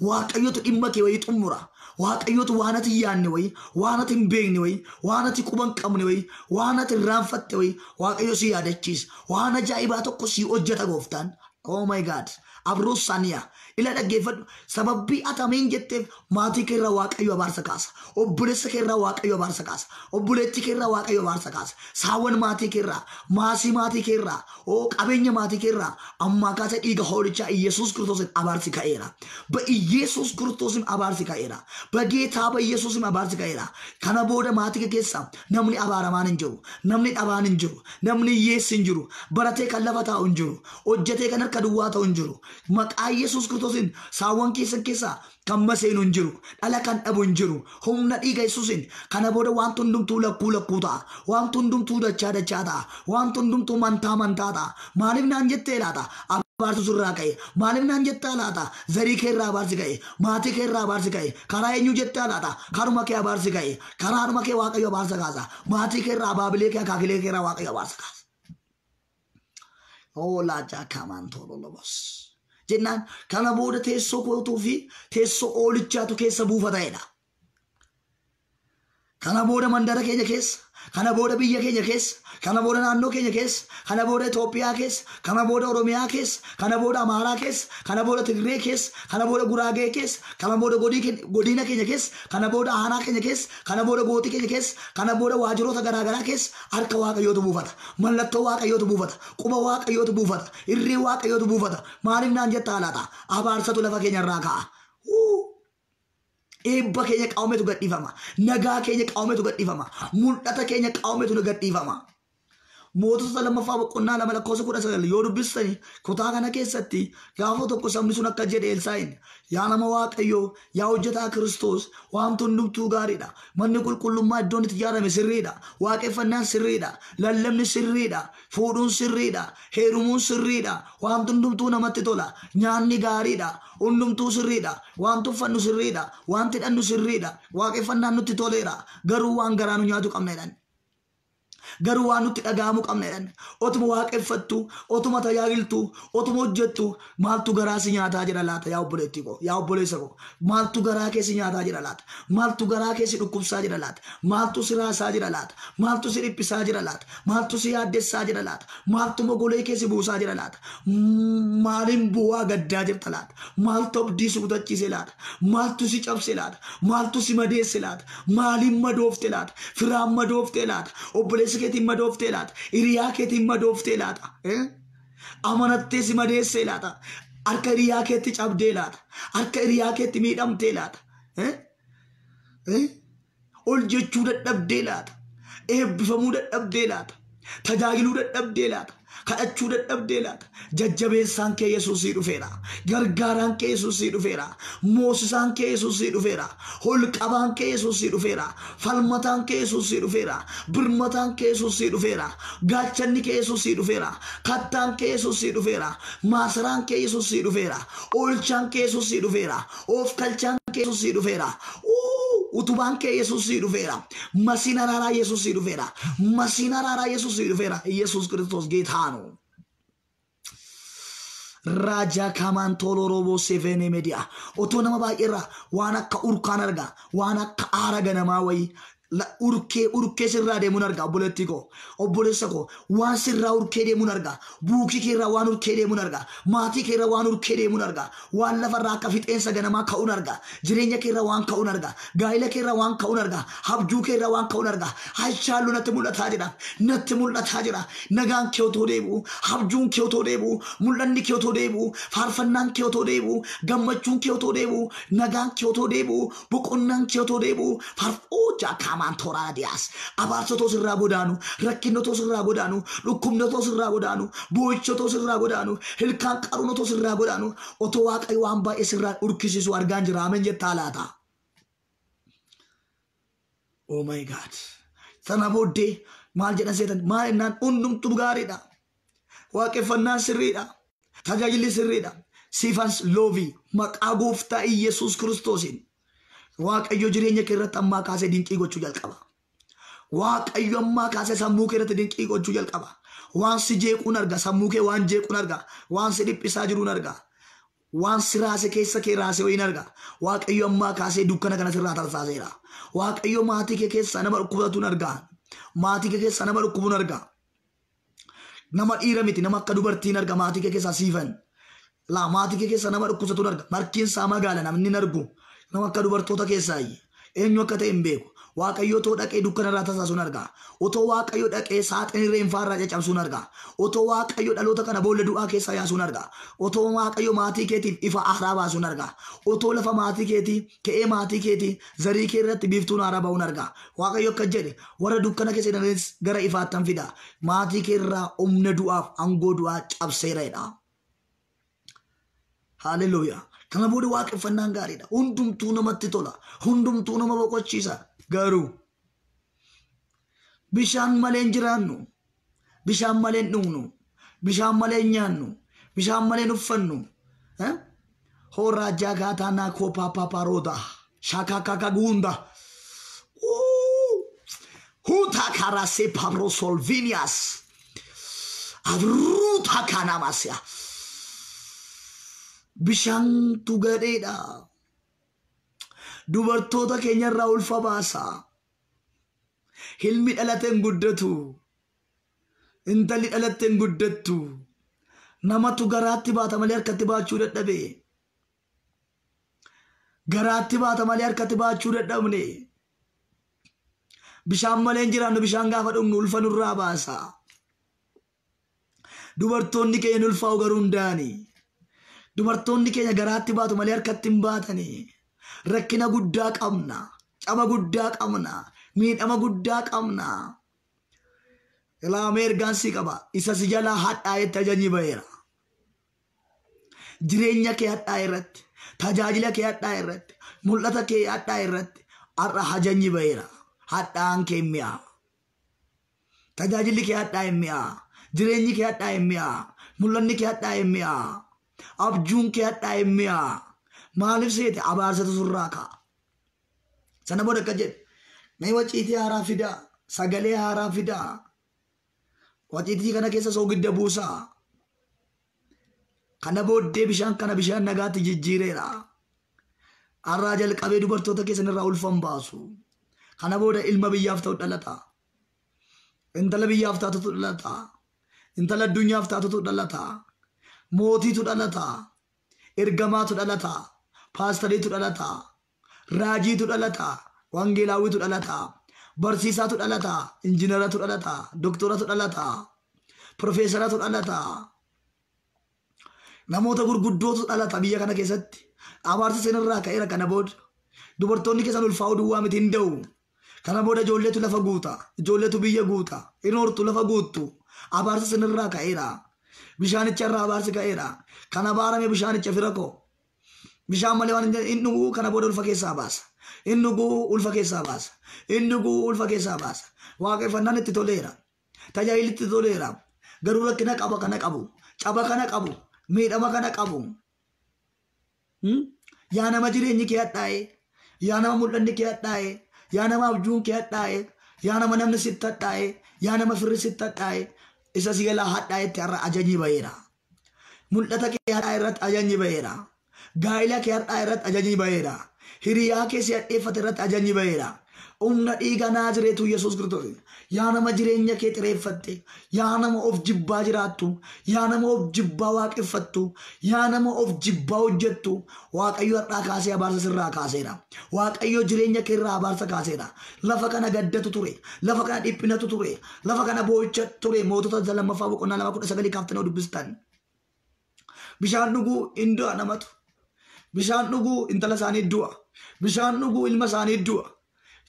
Waaqayyotu dhimma kee wayii xumura. Waaqayyotu waan ati yaanne wayii, waan ati hin beekne wayii, waan ati quba hin qabne wayii, waan ati irraanfatte wayii, Waaqayyo si yaadachiisa. Waan ajaa'ibaa tokko si hojjeta gooftaan. Oh my God. Abroos Saniyaa. Ila dhaggeeffadhu sababii atamiin jetteef maatii kee irraa Waaqayyo abaarsa kaasa. Obboleessa kee irraa Waaqayyo abaarsa kaasa. Obboleettii kee irraa Waaqayyo abaarsa kaasa. Saawwan maatii kee irraa, maasii maatii kee irraa, qabeenya maatii kee irraa ammaa kaasa dhiiga hoolichaa Iyesuus Kiristoosin abaarsi ka'eera. Iyesuus Kiristoosin abaarsi ka'eera. Geetaa Iyesuusin abaarsi ka'eera. Kana booda maatii kee keessa namni abaaramaan hin jiru. Namni dhabaan hin jiru. Namni hiyyeessi hin jiru. Baratee kan lafa taa'u hin jiru. Hojjetee kan harka duwwaa ta'u hin jiru. Maqaa Iyesuus Kiristoosin saawwan keessa kan maseenu hin jiru. Dhala kan dhabu hin jiru. Humna dhiiga Yesuusin kana booda wanti hundumtuu lakkuu ta'a. Wanti hundumtuu dachaa ta'a. Wanti hundumtuu mantaa ta'a. Maaliif naan jettee laata? Abaarsu sirraa ka'e. Maaliif naan jettaa laata? Zarii kee irraa abaarsi ka'e. Maatii kee irraa abaarsi ka'e. Karaa eenyu jettaa laata? Karuma kee abaarsi ka'e. Karaadhuma kee Waaqayyo abaarsa kaasa. Maatii kee irraa abaabilee kee akaakilee kee irraa Waaqayyo abaarsa kaasa. Oolaa kamaan tololobos. Jennaan kana booda teessoo kootuu fi teessoo oolichaatu keessa buufata'edha. Kana booda mandara keenya keessa, kana booda biyya keenya keessa, kana booda naannoo keenya keessa, kana booda Itoophiyaa keessa, kana booda Oromiyaa keessa, kana booda Amaaraa keessa, kana booda Tigree keessa, kana booda Guraagee keessa, kana booda godina keenya keessa, kana booda aanaa keenya keessa, kana booda gootii keenya keessa, kana booda waajiroota garaagaraa keessa harka Waaqayyootu buufata. Mallattoo Waaqayyootu buufata. Quba Waaqayyootu buufata. Irree Waaqayyootu buufata. Maaliif naan jettaa laata? Abaarsatu lafa keenya irraa ka'a. Eebba keenya qawmeetu gadhiifama. Nagaa keenya qawmeetu gadhiifama. Mul'ata keenya qawmeetu gadhiifama. Mootota lammaffaa boqonnaa lama lakkoofsa 19 yoo dubbistani kutaa kana keessatti gaafa tokko sabni sun akka jedhe Elsaa'iin yaa nama Waaqayyoo yaa hojjetaa Kiristoos waanti hundumtuu gaariidha. Manni qulqullummaa iddoon itti ijaarame sirriidha. Waaqeffannaan sirriidha. Lallabni sirriidha. Fuudhuun sirriidha. Heerumuun sirriidha. Waanti hundumtuu namatti tola. Nyaanni gaariidha. Hundumtuu sirriidha. Waanti uffannu sirriidha. Waanti hidhannu sirriidha. Waaqeffannaan nutti toleera. Garuu waan garaa nu nyaatu qabna jedhan. Garuu waan nutti dhaga'amu qabna jedhan. Otuma waaqeffattu, otuma tajaajiltu, otuma hojjettu maaltu garaa si nyaataa jira laata yaa obboleettii koo, yaa obboleessa koo. Maaltu garaa kee si nyaataa jira laata? Maaltu garaa kee si dhukkubsaa jira laata? Maaltu si raasaa jira laata? Maaltu si dhiphisaa jira laata? Maaltu si yaaddessaa jira laata? Maaltu mogolee kee si buusaa jira laata? Maaliin bu'aa gaddaa jirta laata? Maaltu abdii si kutachiise laata? Maaltu si cabse laata? Maaltu si madeesse laata? Maaliin madoofte laata? Firaan madoofte laata? Obboleessi keetiin madoofte laata? Hiriyaa keetiin madoofte laata? Amanattee si madeesse laata? Harka hiriyaa keetti cabdee laata? Harka hiriyaa keetti miidhamtee laata? Ol jechuu dadhabdee laata? Eebbifamuu dadhabdee laata? Tajaajiluu dadhabdee laata? Kadhachuu dadhabdee laata? Jajjabeessaan kee Yesuusii dhufeera. Gargaaraan kee Yesuusii dhufeera. Moosisaan kee Yesuusii dhufeera. Holqabaan kee Yesuusii dhufeera. Falmataan kee Yesuusii dhufeera. Birmataan kee Yesuusii dhufeera. Gaachanni kee Yesuusii dhufeera. Kattaan kee Yesuusii dhufeera. Maasaraan kee Yesuusii dhufeera. Oolchaan kee Yesuusii dhufeera. Of kalchaan kee Yesuusii dhufeera. Utubaan kee Yesuusii dhufeera. Masiin araaraa Yesuusii dhufeera. Masiin araaraa Yesuusii dhufeera. Yesuus Kiristoos ጌታ ነው። Raja kaman tolorobo sevene media. Otoo nama baay'eerraa waan akka urkaan argaa. Waan akka aara ganamaa wayii. Urkee sirraa deemuun argaa obboleettii koo. Obboleessa koo waan sirraa urkee deemuun argaa. Buukii keerraa waan urkee deemuun argaa. Maatii keerraa waan urkee deemuun argaa. Waan lafarraa akka fixeensa ganamaa ka'uun argaa. Jireenya keerraa waan ka'uun argaa. Gaa'ila keerraa waan ka'uun argaa. Habjuu keerraa waan ka'uun argaa. Hachaallu natti mul'ataa jira. Natti mul'ataa jira. Nagaan kee otoo deebi'u. Habjuun kee otoo deebi'u. Mul'anni kee otoo deebi'u. Faarfannaan kee otoo deebi'u. Gammachuun kee otoo deebi'u. Nagaan kee otoo deebi'u. Boqonnaan kee otoo deebi'u. Mantora dias abarsoto sirraa godaanu rakkinnoto sirraa godaanu dhukkubnoto sirraa godaanu boo'ichoto sirraa godaanu hilkaan qaruunoto sirraa godaanu otoo Waaqayyo waan baay'ee sirraa urkisiisu argaan jira amen jettaa laata. Oh my God. Sana booddee maal jedhan seetan maal ennaan hundumtuu gaariidha. Waaqeffannaan sirriidha. Tajaajilli sirriidha. Siifans loovii maqaa gooftaa Yesuus Kiristoosiin. Waaqayyo jireenya kee irratti ammaa kaasee dinqii gochuu jalqaba. Waaqayyo ammaa kaasee sammuu kee irratti dinqii gochuu jalqaba. Waan si jeequun arga, sammuu kee waan jeequun arga, waan si dhiphisaa jiruun arga, waan si raase keessa kee raase wayiin arga. Waaqayyo ammaa kaasee dukkana kana sirraa tarsaaseera. Waaqayyo maatii kee keessa nama dhukkubsatuun arga. Maatii kee keessa nama dhukkubuun arga. Nama dhiira miti nama akka dubartiin arga maatii kee keessa siifan. La maatii kee keessa nama dhukkubsatuun arga. Markiin isaa magaala namni hin argu. Nama akka dubartoota keessaayi eenyu akka ta'e hin beeku. Waaqayyo otoo dhaqee dukkana irraa tasaasuun argaa. Otoo Waaqayyo dhaqee saaxinii reenfaarraa caccabsuun argaa. Otoo Waaqayyo dhaloota kana boolla du'aa keessaa yaasuun argaa. Otoo Waaqayyo maatii keetiif ifa haaraa baasuun argaa. Otoo lafa maatii keetii ka'ee maatii keetii zarii kee irratti biiftuun haaraa ba'uun argaa. Waaqayyo akka jedhe warra dukkana keessa hidhanis gara ifaattan fida. Maatii kee irraa humna du'aaf aangoo du'aa cabseera jedha. Hallelujah. Kana booda waaqeffannaan gaariidha. Hundumtuu namatti tola. Hundumtuu nama boqochiisa. Garuu bishaan malee hin jiraannu. Bishaan malee hin dhugnu. Bishaan malee hin nyaannu. Bishaan malee hin uffannu. Horaa jaagaataa naa koopaa paaparoota. Shaakaakaa guunda. Huutaa karaasee pabro solvinias. Abruutaa kanamasiya. Bishaan tugadeedha. Dubartoota keenya irraa ulfa baasa. Ilmi dhalateen guddatu. Intalli dhalateen guddattu. Namatu garaatti baata malee harkatti baachuu dadhabe. Garaatti baata malee harkatti baachuu dadhabne. Bishaan malee hin jiraannu bishaan gaafa dhugnu ulfa nurraa baasa. Dubartoonni keenya ulfaa'u garuu hin daani. Dubartoonni keenya garaatti baatu malee harkatti hin baatani. Rakkina guddaa qabna. Caba guddaa qabna. Miidhama guddaa qabna. Ilaamee ergaan si qaba. Isa si jalaa hadhaa'etti ajajni ba'eera. Jireenya kee hadhaa'e irratti, tajaajila kee hadhaa'e irratti, mul'ata kee hadhaa'e irratti har'a ajajni ba'eera. Hadhaa'aan kee mi'a. Tajaajilli kee hadhaa'e mi'a. Jireenyi kee hadhaa'e mi'a. Mul'anni kee hadhaa'e mi'a. Abjuun kee hadhaa'e mi'a. Maaliif seete abaarsatu surraa ka'a. Sana booda akka jedhe mee waciitii haaraa fidaa. Sagalee haaraa fidaa. Waciitii kana keessa soogidda buusaa. Kana booddee bishaan kana bishaan nagaatti jijjiireera. Har'aa jalqabee dubartoota keessan irraa ulfan baasu. Kana booda ilma biyyaaf ta'u dhalata. Intala biyyaaf taatutu dhalata. Intala addunyaaf taatutu dhalata. Mootiitu dhalata. Ergamaatu dhalata. Paastariitu dhalata. Raajiitu dhalata. Wangeelaawitu dhalata. Barsiisaatu dhalata. Injiinaratu dhalata. Doktoratu dhalata. Profeesaratu dhalata. Namoota gurguddootu dhalata biyya kana keessatti. Abaarsa seenarraa ka'eera kana booda. Dubartoonni keessan ulfaa'uu duwwaa miti hin da'u. Kana booda ijoolleetu lafa guuta. Ijoolleetu biyya guuta. Inoortu lafa guuttu. Abaarsa seenarraa ka'eera. Bishaanicha irraa abaarsi ka'eera. Kana baarame bishaanicha fira koo. Bishaan malee waan hin dhuguu kana booda ulfa keessaa baasa. Hin dhuguu ulfa keessaa baasa. Hin dhuguu ulfa keessaa baasa. Waaqeffannaan itti toleera. Tajaajilli itti toleera. Garuu rakkina qaba kana qabu. Caba kana qabu. Miidhama kana qabu. Yaa nama jireenyi kee hadhaa'e. Yaa nama mul'anni kee hadhaa'e. Yaa nama abjuun kee hadhaa'e. Yaa nama namni sitti hadhaa'e. Yaa nama firri sitti hadhaa'e. Isa si galaa hadhaa'etti har'a ajajni ba'eera. Mul'ata kee hadhaa'e irratti ajajni ba'eera. Gaa'ila kee hadhaa'e irratti ajajni ba'eera. Hiriyaa kee si hadheeffate irratti ajajni ba'eera. Humna dhiiga Naazireetu Yesuus Kiristoos. Yaa nama jireenya kee xireeffatte. Yaa nama of jibbaa jiraattu. Yaa nama of jibbaa waaqeffattu. Yaa nama of jibbaa hojjettu. Waaqayyo har'aa kaasee abaarsa sirraa kaaseera. Waaqayyo jireenya kee irraa abaarsa kaaseera. Lafa kana gaddatu ture. Lafa kana dhiphinatu ture. Lafa kana boo'icha ture. Mootota lammaffaa boqonnaa 2:19 kaaftanii dubbistan. Bishaan dhuguu hin du'a namatu. Bishaan dhuguu intala isaanii du'a. Bishaan dhuguu ilma isaanii du'a.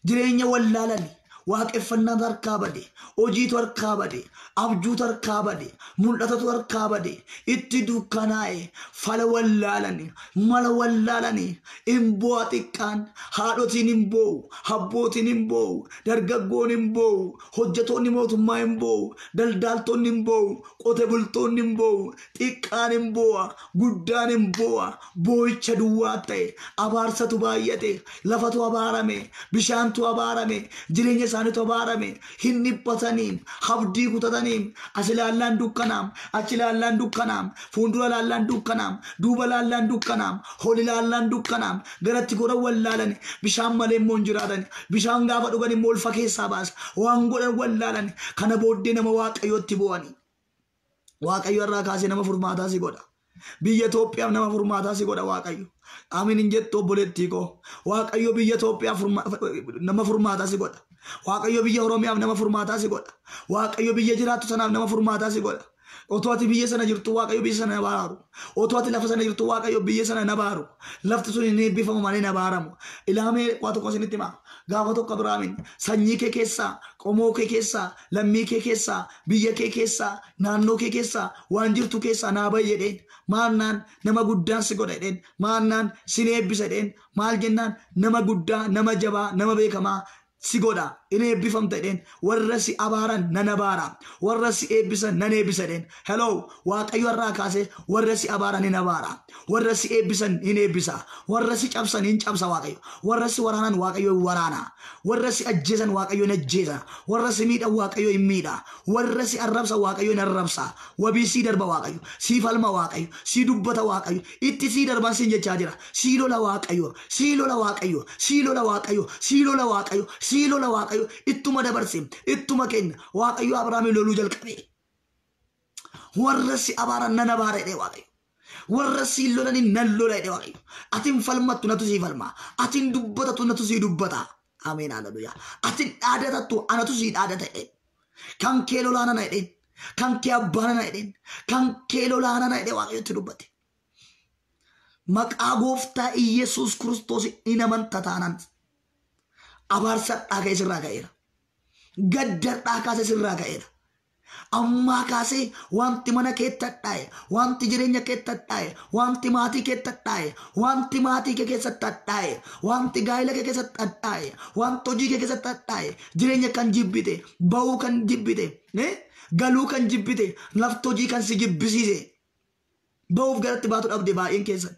Jireenya wallaalani. Waaqeffannaan harkaa bade. Hojiitu harkaa bade. Abjuutu harkaa bade. Mul'atatu harkaa bade. Itti dukkanaa'e. Fala wallaalani. Mala wallaalani. Imbo'a xiqqaan. Haadhotiin hin boo'u. Abbootiin hin boo'u. Dargaggoon hin boo'u. Hojjetoonni mootummaa hin boo'u. Daldaaltonni hin boo'u. Qote bultoonni hin boo'u. Xiqqaan hin boo'a. Guddaan hin boo'a. Boo'icha duwwaa ta'e. Abaarsatu baay'ate. Lafatu abaarame. Bishaantu abaarame. Jireenya isaaniitu abaarame. Hin dhiphataniin. Abdii kutataniin. As ilaallaan dukkanaam. Achi ilaallaan dukkanaam. Fuuldura ilaallaan dukkanaam. Duuba ilaallaan dukkanaam. Ol ilaallaan dukkanaam. Garatti godhan wallaalani. Bishaan malee immoo hin jiraatan. Bishaan gaafa dhugan immoo ulfa keessaa baasa. Waan godhan wallaalani. Kana booddee nama Waaqayyootti bu'ani. Waaqayyo irraa kaasee nama furmaataa si godha. Biyya Itoophiyaaf nama furmaataa si godha Waaqayyo. Amiin hin jettu obboleettii koo. Waaqayyo biyya Itoophiyaaf nama furmaataa si godha. Waaqayyo biyya Oromiyaaf nama furmaataa si godha. Waaqayyo biyya jiraattu sanaaf nama furmaataa si godha. Otoo ati biyya sana jirtu Waaqayyo biyya sana nabaaru. Otoo ati lafa sana jirtu Waaqayyo biyya sana nabaaru. Lafti sun hin eebbifamu malee nabaaramu. Ilaamee waa tokko isinitti hima. Gaafa tokko Abrahaamiin sanyii kee keessaa, qomoo kee keessaa, lammii kee keessaa, biyya kee keessaa, naannoo kee keessaa, waan jirtu keessaa naa ba'i jedheen. Maannaan nama guddaan si godha jedheen. Maannaan sin eebbisa jedheen. Maal jennaan nama guddaa, nama jabaa, nama beekamaa si godha. In eebbifamta jedheen. Warra si abaaran nan abaara. Warra si eebbisan nan eebbisa jedheen. Hello, Waaqayyo irraa kaasee warra si abaaran hin abaara. Warra si eebbisan hin eebbisa. Warra si cabsan hin cabsa Waaqayyo. Warra si waraanan Waaqayyo hin waraana. Warra si ajjeesan Waaqayyo hin ajjeesa. Warra si miidhan Waaqayyo hin miidha. Warra si arrabsa Waaqayyo hin arrabsa. Wabii si darba Waaqayyo. Si falma Waaqayyo. Si dubbata Waaqayyo. Itti si darban sin jechaa jira. Si lola Waaqayyo. Si lola Waaqayyo. Si lola Waaqayyo. Si lola Waaqayyo. Si lola Waaqayyo. Ittuma dabarse. Ittuma kenna. Waaqayyo Abrahaamiin loluu jalqabe. Warra si abaaran nan abaara jedhee Waaqayyo. Warra si lolanii nan lola jedhee Waaqayyo. Atiin falmattu natu si falma. Atiin dubbatatu natu si dubbata. Ameen haleluyaa. Atiin dhaadatattu anatu si dhaadata jedheen. Kan kee lolaana na jedheen. Kan kee abbaana na jedheen. Kan kee lolaana na jedhee Waaqayyotti dubbate. Maqaa gooftaa Iyesuus Kiristoos hin amanta taanaan. Abaarsa dhagaa isirraa ka'eera. Gaddar dhagaa isirraa ka'eera. Amma kaasee wanti mana kee tadhaa'e, wanti jireenya kee tadhaa'e, wanti maatii kee tadhaa'e, wanti maatii kee keessa tadhaa'e, wanti gaa'ela kee keessa tadhaa'e, wanti hojii kee keessa tadhaa'e, jireenya kan jibbite, ba'uu kan jibbite, galuu kan jibbite, lafti hojii kan si jibbisiise, ba'uuf garatti baatu dhabde baay'een keessan.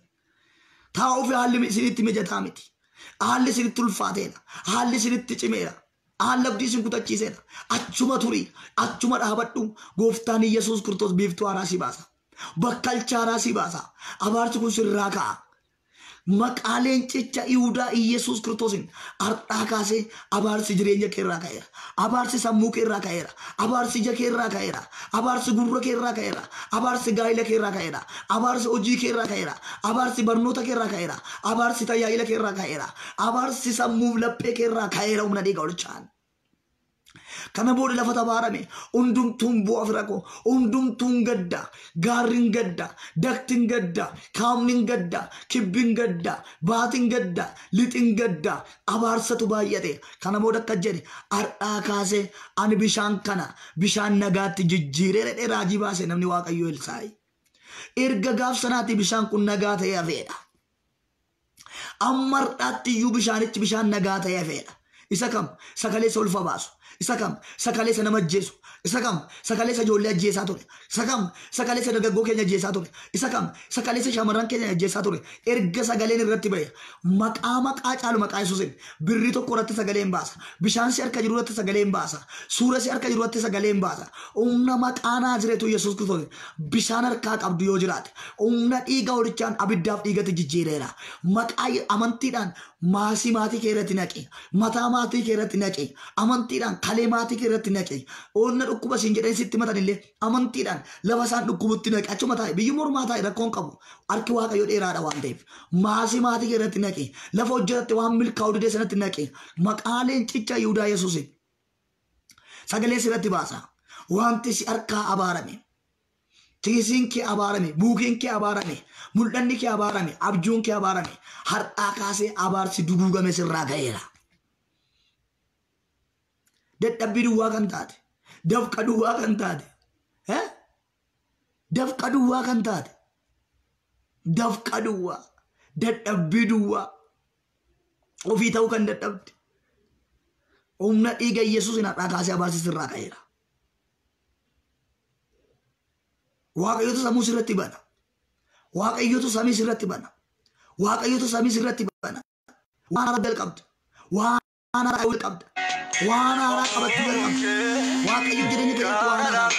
Taa'uuf haalli isinitti mijataa miti. Haalli isinitti ulfaateera. Haalli isinitti cimeera. Haalli abdii isin kutachiiseera. Achuma turii, achuma dhaabadhu. Gooftaan Yesuus Kiristoos biiftuu haaraa si baasa. Bakkalcha haaraa si baasa. Abaarsi kun sirraa ka'a. Maqaaleen cicha Yihudaa Yesuus Kiristoosin har'aa kaasee abaarsi jireenya kee irraa ka'eera. Abaarsi sammuu kee irraa ka'eera. Abaarsi ija kee irraa ka'eera. Abaarsi gurra kee irraa ka'eera. Abaarsi gaa'ela kee irraa ka'eera. Abaarsi hojii kee irraa ka'eera. Abaarsi barnoota kee irraa ka'eera. Abaarsi tajaajila kee irraa ka'eera. Abaarsi sammuu laphee kee irraa ka'eera humna dhiiga olchaan. Kana booda lafa tabaarame hundumtuun bu'aa firaqoo hundumtuun gadda gaarrin gadda daktin gadda kaamnin gadda kibbin gadda baatin gadda lixin gadda abaarsatu baay'ate. Kana booda akka jedhe har'aa kaasee ani bishaan kana bishaan nagaatti jijjiiree dheeraa raajii baase namni Waaqayyoo Elsaa'i. Erga gaaf sanaatti bishaan kun nagaa ta'ee hafeedha. Amma har'aatti iyyuu bishaanichi bishaan nagaa ta'ee hafeedha. Isa kam sagalee isa ulfa baasu. Isa kam sagalee isa nama ajjeesu. Isa kam sagalee isa ijoollee ajjeesaa ture. Isa kam sagalee isa dargaggoo keenya ajjeesaa ture. Isa kam sagalee isa shamarran keenya ajjeesaa ture. Erga sagaleen irratti ba'e maqaa caalu maqaa Yesuusin birrii tokko irratti sagaleen baasa. Bishaan si harka jiru irratti sagaleen baasa. Suura si harka jiru irratti sagaleen baasa. Humna maqaa Naazreetu Yesuus Kiristoos bishaan harkaa qabdu yoo jiraate humna dhiiga holichaan abiddaaf dhiigatti jijjiireera. Maqaa amantiidhaan maasii maatii kee irratti naqe. Mataa maatii kee irratti naqe. Amantiidhaan kalee maatii kee irratti naqe. Onna dhukkuba siin jedhanii sitti matan illee amantiidhaan lafa isaan dhukkubutti naqe. Achuma taa'e biyyi mormaa taa'e rakkoon qabu. Harki Waaqayyoo dheeraadha waan ta'eef. Maasii maatii kee irratti naqe. Lafa hojjetatti waan milkaa'u didee sanatti naqe. Maqaaleen cicha Yihudaa Yesuusin sagalee sirratti baasa. Wanti si harkaa abaarame. Tiisiin kee abaarame. Buukiin kee abaarame. Mul'anni kee abaarame. Abjuun kee abaarame. Har'aa kaasee abaarsi duguugame sirraa ga'eera. Dadhabbii duwwaa kan taate. Dafqa duwwaa kan taate. Dafqa duwwaa kan taate. Dafqa duwwaa. Dadhabbii duwwaa. Ofii ta'uu kan dadhabde. Humna dhiiga Yesuusin har'aa kaasee abaarsi sirraa ga'eera. Waaqayyotu samuu sirratti bana. Waaqayyotu samii sirratti bana. Waaqayyotu samii sirratti bana. Waan haaraa jalqabda. Waan haaraa jalqabda. Waan haaraa qabachuu jalqabda. Waaqayyo jireenya keessatti waan haaraa.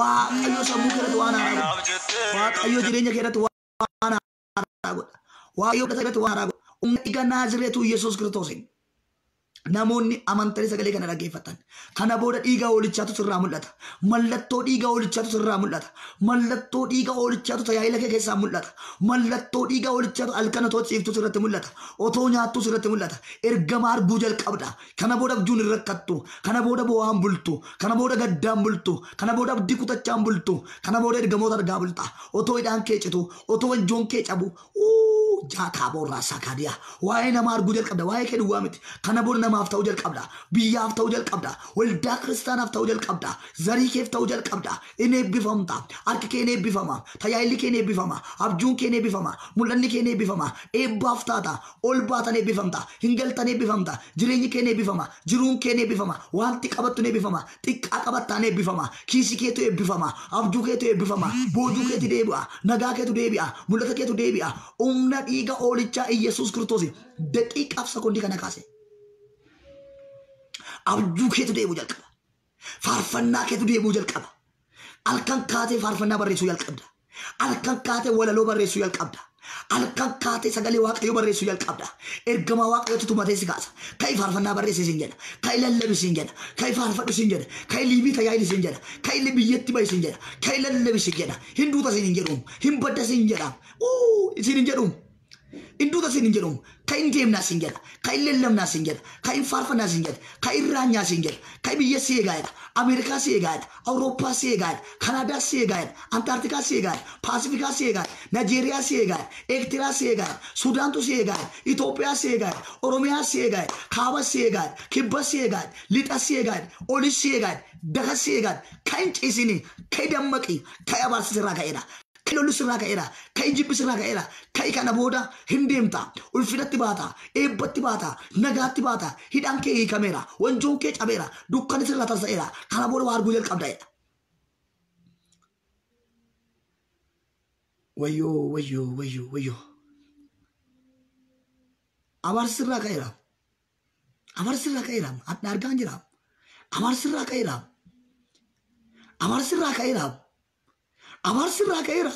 Waaqayyo sammuu keessatti waan haaraa godha. Waaqayyo jireenya keessatti waan haaraa godha. Waaqayyo keessatti waan haaraa godha. Humna dhiiga Naazreetu Yesuus Kiristoosin namoonni amantanii sagalee kana dhaggeeffatan. Kana booda dhiiga hoolichaatu sirraa mul'ata. Mallattoo dhiiga hoolichaatu sirraa mul'ata. Mallattoo dhiiga hoolichaatu tajaajila kee keessaa mul'ata. Mallattoo dhiiga hoolichaatu halkan otoo ciiftu sirratti mul'ata. Otoo nyaattu sirratti mul'ata. Ergama arguu jalqabda. Kana booda abjuun hin rakkattu. Kana booda bo'aan bultu. Kana booda gaddaan bultu. Kana booda abdii kutachaan bultu. Kana booda ergamoota argaa bulta. Otoo hidhaan kee citu. Otoo wanjoon kee cabu. Jaakaaboo Saakaadiyaa waa'ee nama arguu jalqabda. Waa'ee kee duwwaa miti. Kana booda namaaf ta'uu jalqabda. Biyyaaf ta'uu jalqabda. Waldaa kiristaanaaf ta'uu jalqabda. Zarii keef ta'uu jalqabda. Inni eebbifamta. Harki kee ni eebbifama. Tajaajilli kee ni eebbifama. Abjuun kee ni eebbifama. Mul'anni kee ni eebbifama. Eebbaaf taata. Ol baatan eebbifamta. Hingaltan eebbifamta. Jireenyi kee ni eebbifama. Jiruun kee ni eebbifama. Wanti qabattu ni eebbifama. Xiqqaa qabattaa ni eebbifama. Kiisi keetu eebbifama. Abjuu keetu eebbifama. Boojuu keetu deebi'a. Nagaa keetu deebi'a. Mul'ata keetu deebi'a. Humna dhiiga hoolichaa Yesuus Kiristoos daqiiqaaf sekondii kana kaase. Abjuu keetu deebi'uu jalqaba. Faarfannaa keetu deebi'uu jalqaba. Halkan kaatee faarfannaa barreessuu jalqabda. Halkan kaatee walaloo barreessuu jalqabda. Halkan kaatee sagalee Waaqayyoo barreessuu jalqabda. Ergama Waaqayyootu tumatee si kaasa. Ka'ii faarfannaa barreessi siin jedha. Ka'ii lallabi siin jedha. Ka'ii faarfadhu siin jedha. Ka'ii liibii tajaajili siin jedha. Ka'ii biyyatti bahi siin jedha. Ka'ii lallabi siin jedha. Hin duuta siin hin jedhuun. Hin badda siin jedha. Siin hin jedhuun. Induu tasin hin jedhamu. Kan hin deemnaas hin jedha. Kan hin lellamnaas hin jedha. Kan hin faarfannaas hin jedha. Kan hin raanyaas hin jedha. Kan biyya si eegaadha. Ameerikaa si eegaadha. Awurooppaa si eegaadha. Kanaadaa si eegaadha. Antaarktikaa si eegaadha. Paasifikaa si eegaadha. Naajeeriyaa si eegaadha. Eertiraa si eegaadha. Suudaantu si eegaadha. Itoophiyaa si eegaadha. Oromiyaa si eegaadha. Kaaba si eegaadha. Kibba si eegaadha. Lixa si eegaadha. Oli si eegaadha. Daga si eegaadha. Kan hin ciisini. Kan hin dammaqi. Kan abaarsiisirraa ka'edha. Kan lollu sirraa ka'edha. Kan jibbi sirraa ka'edha. Kan kana booda hin deemta. Ulfinatti baata. Eebbatti baata. Nagaatti baata. Hidhaan kee hiikameera. Wanjoon kee cabeera. Dukkanni sirraa tarsa'eera. Kana booda waa arguu jalqabdaa'edha. Wayyoo. Abaarsi sirraa ka'eera. Abaarsi sirraa ka'eera. Adda argaan jira. Abaarsi sirraa ka'eera. Abaarsi sirraa ka'eera. Abaarsi sirraa ka'eera.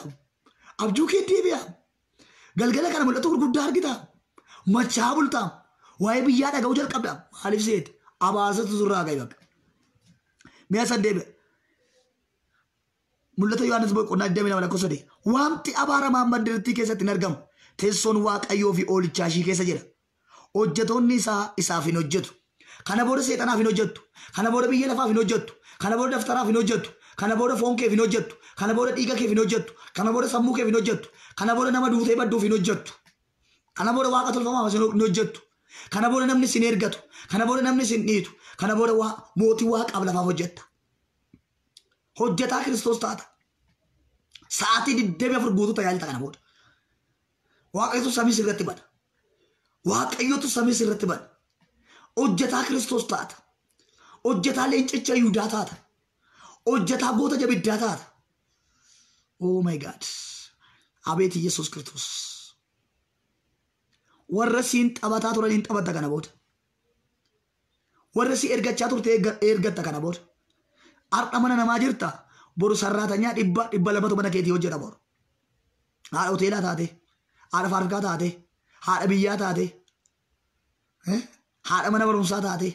Abjuu kee deebi'a. Galgala kana mul'atu gurguddaa argita. Machaa bulta. Waa'ee biyyaa dhaga'uu jalqabda. Maaliif seeti? Abaarsatu sirraa ka'e bakka. Mi'a san deebi'a. Mul'ata Yohaannis boqonnaa 22 lakkoofsa 3. Wanti abaaramaan mandarattii keessatti hin argamu. Teessoon Waaqayyoo fi Oolichaa ishii keessa jira. Hojjetoonni isaa isaaf hin hojjetu. Kana booda seexanaaf hin hojjettu. Kana booda biyya lafaaf hin hojjettu. Kana booda daftaraaf hin hojjettu. Kana booda foon keef hin hojjettu. Kana booda dhiiga keef hin hojjettu. Kana booda sammuu keef hin hojjettu. Kana booda nama duutee badduuf hin hojjettu. Kana booda waaqa tolfamaaf hin hojjettu. Kana booda namni sin ergatu. Kana booda namni sin dhiitu. Kana booda mootii waaqaaf lafaaf hojjetta. Hojjetaa Kiristoos taata. Sa'aatii 24 guutuu tajaajilta kana booda. Waaqayyotu samii sirratti bada. Waaqayyotu samii sirratti bada. Hojjetaa Kiristoos taata. Hojjetaa leencicha Yihudaa taata. Hojjetaa goota jabiddaa taata. Oh my God. Abeet Yesuus Kiristoos. Warra siin taphataa turan hin taphatta kana booda. Warra si ergachaa turte ergatta kana booda. Har'a mana namaa jirta. Boru sarraatanyaa dhibba lamatu mana keetii hojjeta boru. Haadha hoteelaa taate. Haadha fabrikaa taate. Haadha biyyaa taate. Haadha mana barumsaa taate.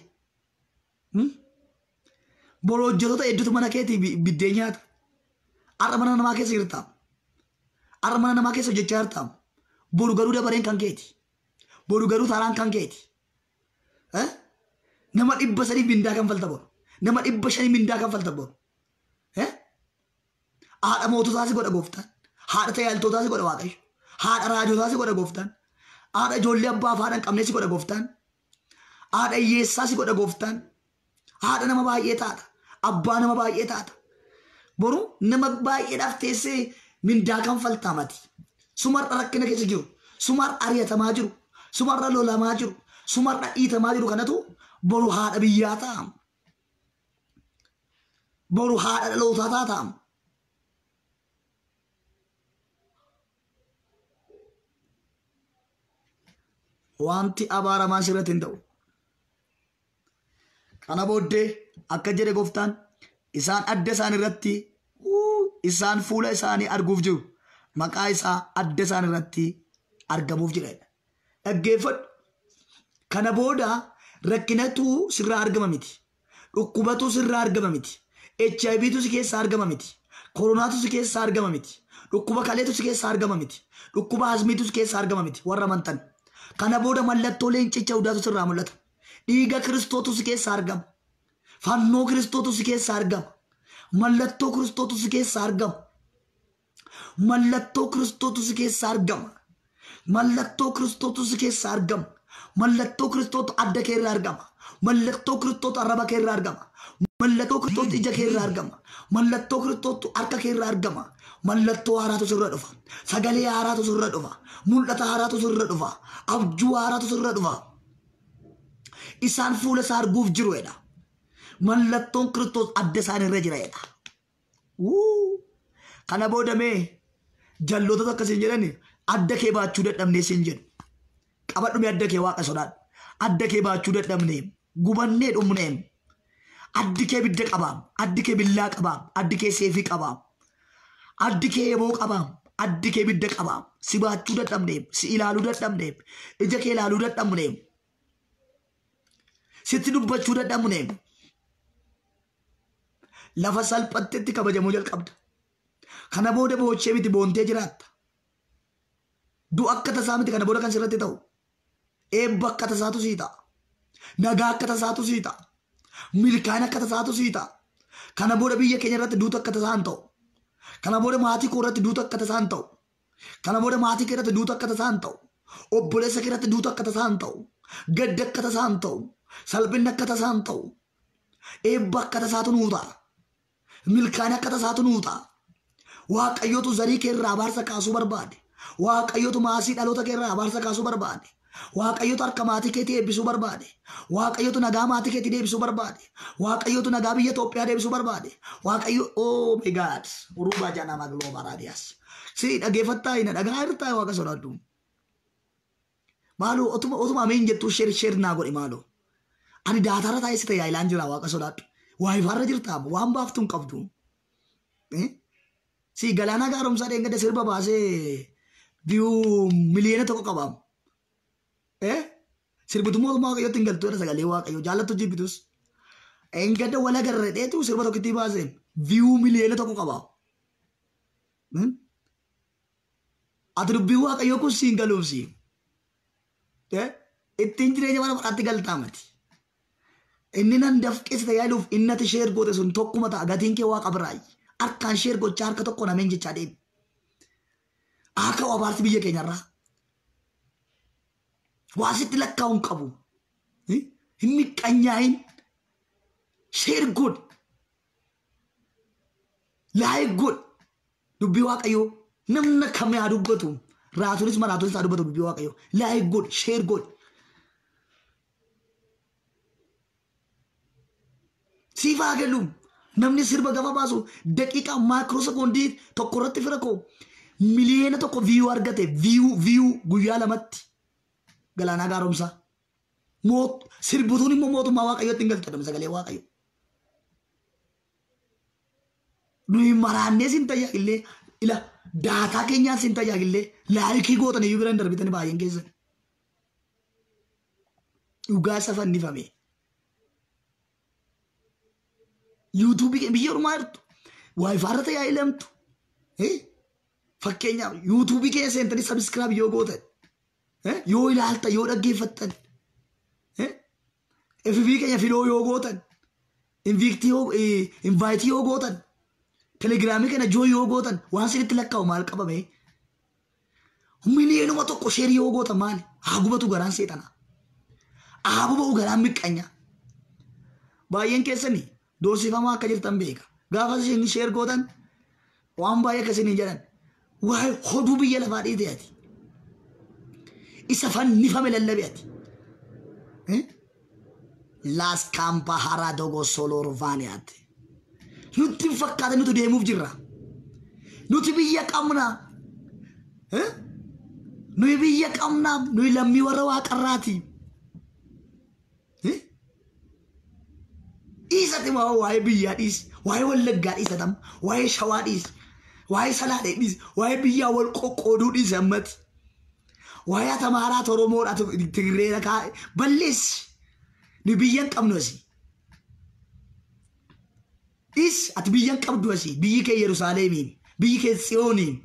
Boru hojjetoota hedduutu mana keetii biddeen nyaata. Har'a mana namaa keessa jirta. Har'a mana namaa keessa hojjechaa jirta. Boru garuu dabareen kan keeti. Boru garuu taaraan kan keeti. Nama 300 mindaa kan falta boru. Nama 500 mindaa kan falta boru. Haadha moototaa si godha gooftaan. Haadha tajaajiltootaa si godha Waaqayyo. Haadha raajootaa si godha gooftaan. Haadha ijoollee abbaa fi haadha hin qabne si godha gooftaan. Haadha hiyyeessaa si godha gooftaan. Haadha nama baay'ee taata. Abbaa nama baay'ee taata. Boru nama baay'eedhaaf teessee mindaa kan faltaa mati. Sumarra rakkina keessa jiru. Sumarra ari'atamaa jiru. Sumarra lolamaa jiru. Sumarra dhiitamaa jiru kanatu boru haadha biyyaa ta'a. Boru haadha dhalootaa ta'a. Wanti abaaramaa sirratti hin ta'u. Kana booddee akka jedhe gooftaan isaan adda isaan irratti isaan fuula isaanii arguuf jiru. Maqaa isaa adda isaan irratti argamuuf jedhedha. Dhaggeeffadhu. Kana booda rakkinatu sirraa argama miti. Dhukkubatu sirraa argama miti. HIVtu si keessaa argama miti. Koronaatu si keessaa argama miti. Dhukkuba kaleetu si keessaa argama miti. Dhukkuba asmiitu si keessaa argama miti. Warra amantan. Kana booda mallattoo leencicha Yihudaatu sirraa mul'ata. Dhiiga Kiristootu si keessaa argama. Fannoo Kiristootu si keessaa argama. Mallattoo Kiristootu si keessaa argama. Mallattoo Kiristootu si keessaa argama. Mallattoo Kiristootu si keessaa argama. Mallattoo Kiristootu adda kee irraa argama. Mallattoo Kiristootu arraba kee irraa argama. Mallattoo Kiristootu ija kee irraa argama. Mallattoo Kiristootu harka kee irraa argama. Mallattoo haaraatu sirra dhufa. Sagalee haaraatu sirra dhufa. Mul'ata haaraatu sirra dhufa. Abjuu haaraatu sirra dhufa. Isaan fuula isaa arguuf jiru jedha. Mallattoon Kiristoos adda isaan irra jira jedha. Kana booda mee jallootatu akkasiin jedhani adda kee baachuu dadhabnee siin jedhu. Qabadhume adda kee waaqa sodaadhu. Adda kee baachuu dadhabnee gubannee dhumnee. Addi kee bidda qabaam. Addi kee billaa qabaam. Addi kee seefii qabaam. Addi kee eeboo qabaam. Addi kee bidda qabaam. Si baachuu dadhabnee. Si ilaaluu dadhabnee. Ija kee ilaaluu dadhabnee. Sitti dubbachuu dadhabnee. Lafa salphattetti kabajamuu jalqabda. Kana booda boochee miti boontee jiraatta. Du akka tasaa miti kana booda kan sirratti ta'u. Eebba akka tasaatu sii ta'a. Nagaa akka tasaatu sii ta'a. Milkaa'ina akka tasaatu sii ta'a. Kana booda biyya keenya irratti duutu akka tasaan ta'u. Kana booda maatii koo irratti duutu akka tasaan ta'u. Kana booda maatii kee irratti duutu akka tasaan ta'u. Obboleessa kee irratti duutu akka tasaan ta'u. Gadda akka tasaan ta'u. Salphinni akka tasaan ta'u. Eebba akka tasaatu nuu ta'a. Milkaa'ina akka tasaatu nuu ta'a. Waaqayyootu zarii kee irraa abaarsa kaasuu barbaade. Waaqayyootu maasii dhaloota kee irraa abaarsa kaasuu barbaade. Waaqayyootu harka maatii keetii eebbisuu barbaade. Waaqayyootu nagaa maatii keetii deebisuu barbaade. Waaqayyootu nagaa biyya Itoophiyaa deebisuu barbaade. Waaqayyo oh my God urubaa jaanama global radius. Si dhageeffattaa ina dhagaa irtaa waaqa sodaadhu. Maaloo otuma ameen jettuu share naa godhi maaloo. Ani daataara taa'ee si tajaajilaan jira waaqa sodaadhu. Waa ifaarra jirtaa waan baaftuun qabdu. Si galaana gaaromsaa deengade sirba baasee view miliyoona tokko qabamu. Sirbitu mootummaa waaqayyootti hin galtu sagalee waaqayyoo jaallattu jibbitus. Engada wala garreedheetu sirba tokkitti baasee view miliyoona tokko qabamu. Ati dubbii waaqayyoo kun siin galuufsi. Ittiin jireenya mana fudhaatti galtaamati. Inni nan dafqeessa tajaajiluuf inni ati sheer goote sun tokkuma ta'a gatiin kee waaqa biraayi. Harkaan sheer gochaa harka tokko nameen jechaa deemi. Akka abaarsi biyya keenyarraa. Waasitti lakkaa'uun qabu. Inni qanyaayin sheer good. Laayik good. Dubbii waaqayyoo namna kamee haa dubbatu. Raatuunis maraatuunis haa dubbatu dubbii waaqayyoo. Laayik good sheer good. Siifaa galuun. Namni sirba gama baasu daqiiqaa maayikiroosekondii tokko irratti fira koo miliyoona tokko viyuu argate viyuu guyyaa lamatti galaanaa gaaromsaa. Sirbituun immoo mootummaa waaqayyootti hin galtu sagalee waaqayyo. Nuyi maraannee sin tajaajillee ila daataa keenyaan sin tajaajillee laayikii gootan iyyuu bira hin darbitanii baay'een keessan. Dhugaa isa fannifame. YouTube biyya ormaa jirtu Wi-Fi irra tajaajilamtu fakkeenyaaf YouTube keessa seentanii subscribe yoo gootan yoo ilaalta yoo dhaggeeffattan FB keenya filoo yoo gootan invite yoo gootan Telegram keenya join yoo gootan waan sinitti lakkaa'u maal qabame miliyoonuma tokko share yoo gootan maali haa gubatu garaan seexana haa boba'u garaan miqqanya baay'een keessanii doorsifamaa akka jirtan beeka. Gaafa isin sheer gootan waan baay'ee akkasiin hin jedhan. Waa'ee hoduu biyya lafaa dhiitee ati. Isa fannifame lallabe ati. Las Campa Haradogo Solor Vaaniyaati. Nuti fakkaata nuti deemuuf jirra. Nuti biyya qabna. Nuyi biyya qabna. Nuyi lammii warra waaqarraati. Isati ma waa'ee biyyaa dhiis, waa'ee wallaggaa dhiisatam, waa'ee shawaa dhiis, waa'ee salaadhee dhiis, waa'ee biyyaa wal qoqqooduu dhiis ammati. Waa'ee atamaaraa Oromoodha Tigreera kaa'e balleessi. Nu biyyan qabnu asii. Ati biyyan qabdu asii. Biyyi kee Yerusaalemiin, biyyi kee Tsiyooniin.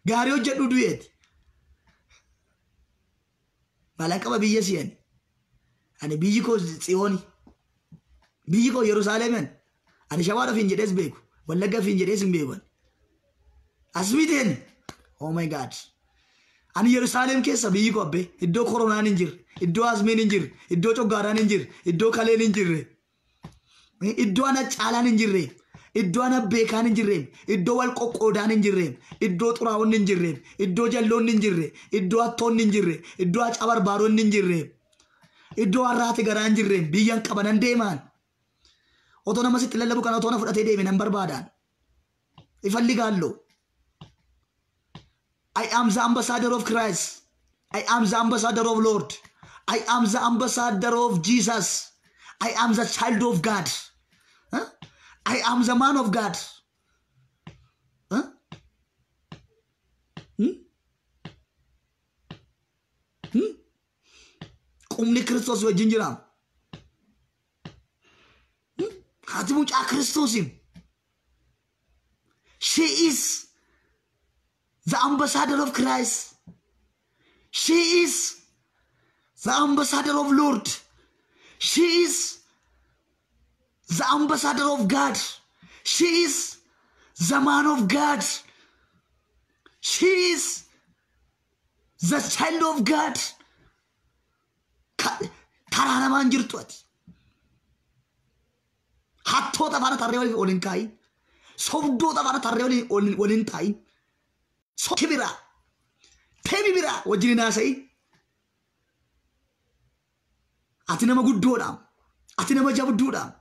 Gaarii hojjedhu du'eeti. Malaan qaba biyya si'an. Ani biyyi koo Tsiyooni. Biyyi koo Yerusaalemiin. Ani shawaadhaaf hin jedhees beeku. Wallaggaaf hin jedhees hin beeku. Asmiiteen. Oh my God. Ani Yerusaalem keessa biyyi koo abbee. Iddoo koronaan hin jirre. Iddoo asmiin hin jirre. Iddoo coggaaraan hin jirre. Iddoo kaleen hin jirre. Iddoo ana caalaan hin jirre. Iddoo ana beekaan hin jirre. Iddoo wal qoqqoodaan hin jirre. Iddoo xuraa'oonni hin jirre. Iddoo jalloonni hin jirre. Iddoo hattoonni hin jirre. Iddoo haca barbaaroonni hin jirre. Iddoo har'aati garaa hin jirre. Biyyan qabanan deemaan. Otoo nama sitti lallabu kana otoo na fudhatee deeme nan barbaadan. Ifalli gaalloo. I am the ambassador of Christ. I am the ambassador of Lord. I am the ambassador of Jesus. I am the child of God. Huh? I am the man of God. Huh? Qumni Kiristoos wajjin jiraam. Haati mucaa Kiristoosin. She is the ambassador of Christ. She is the ambassador of Lord. She is the ambassador of God. She is the man of God. She is the child of God. Karaa namaan jirtu ati. Hattoota faana tarree waliin kaayin. Sobdoota faana tarree waliin taayin. Soki biraa. Teemi biraa wajjin naasayi. Ati nama guddoodhaam. Ati nama jabduudhaam.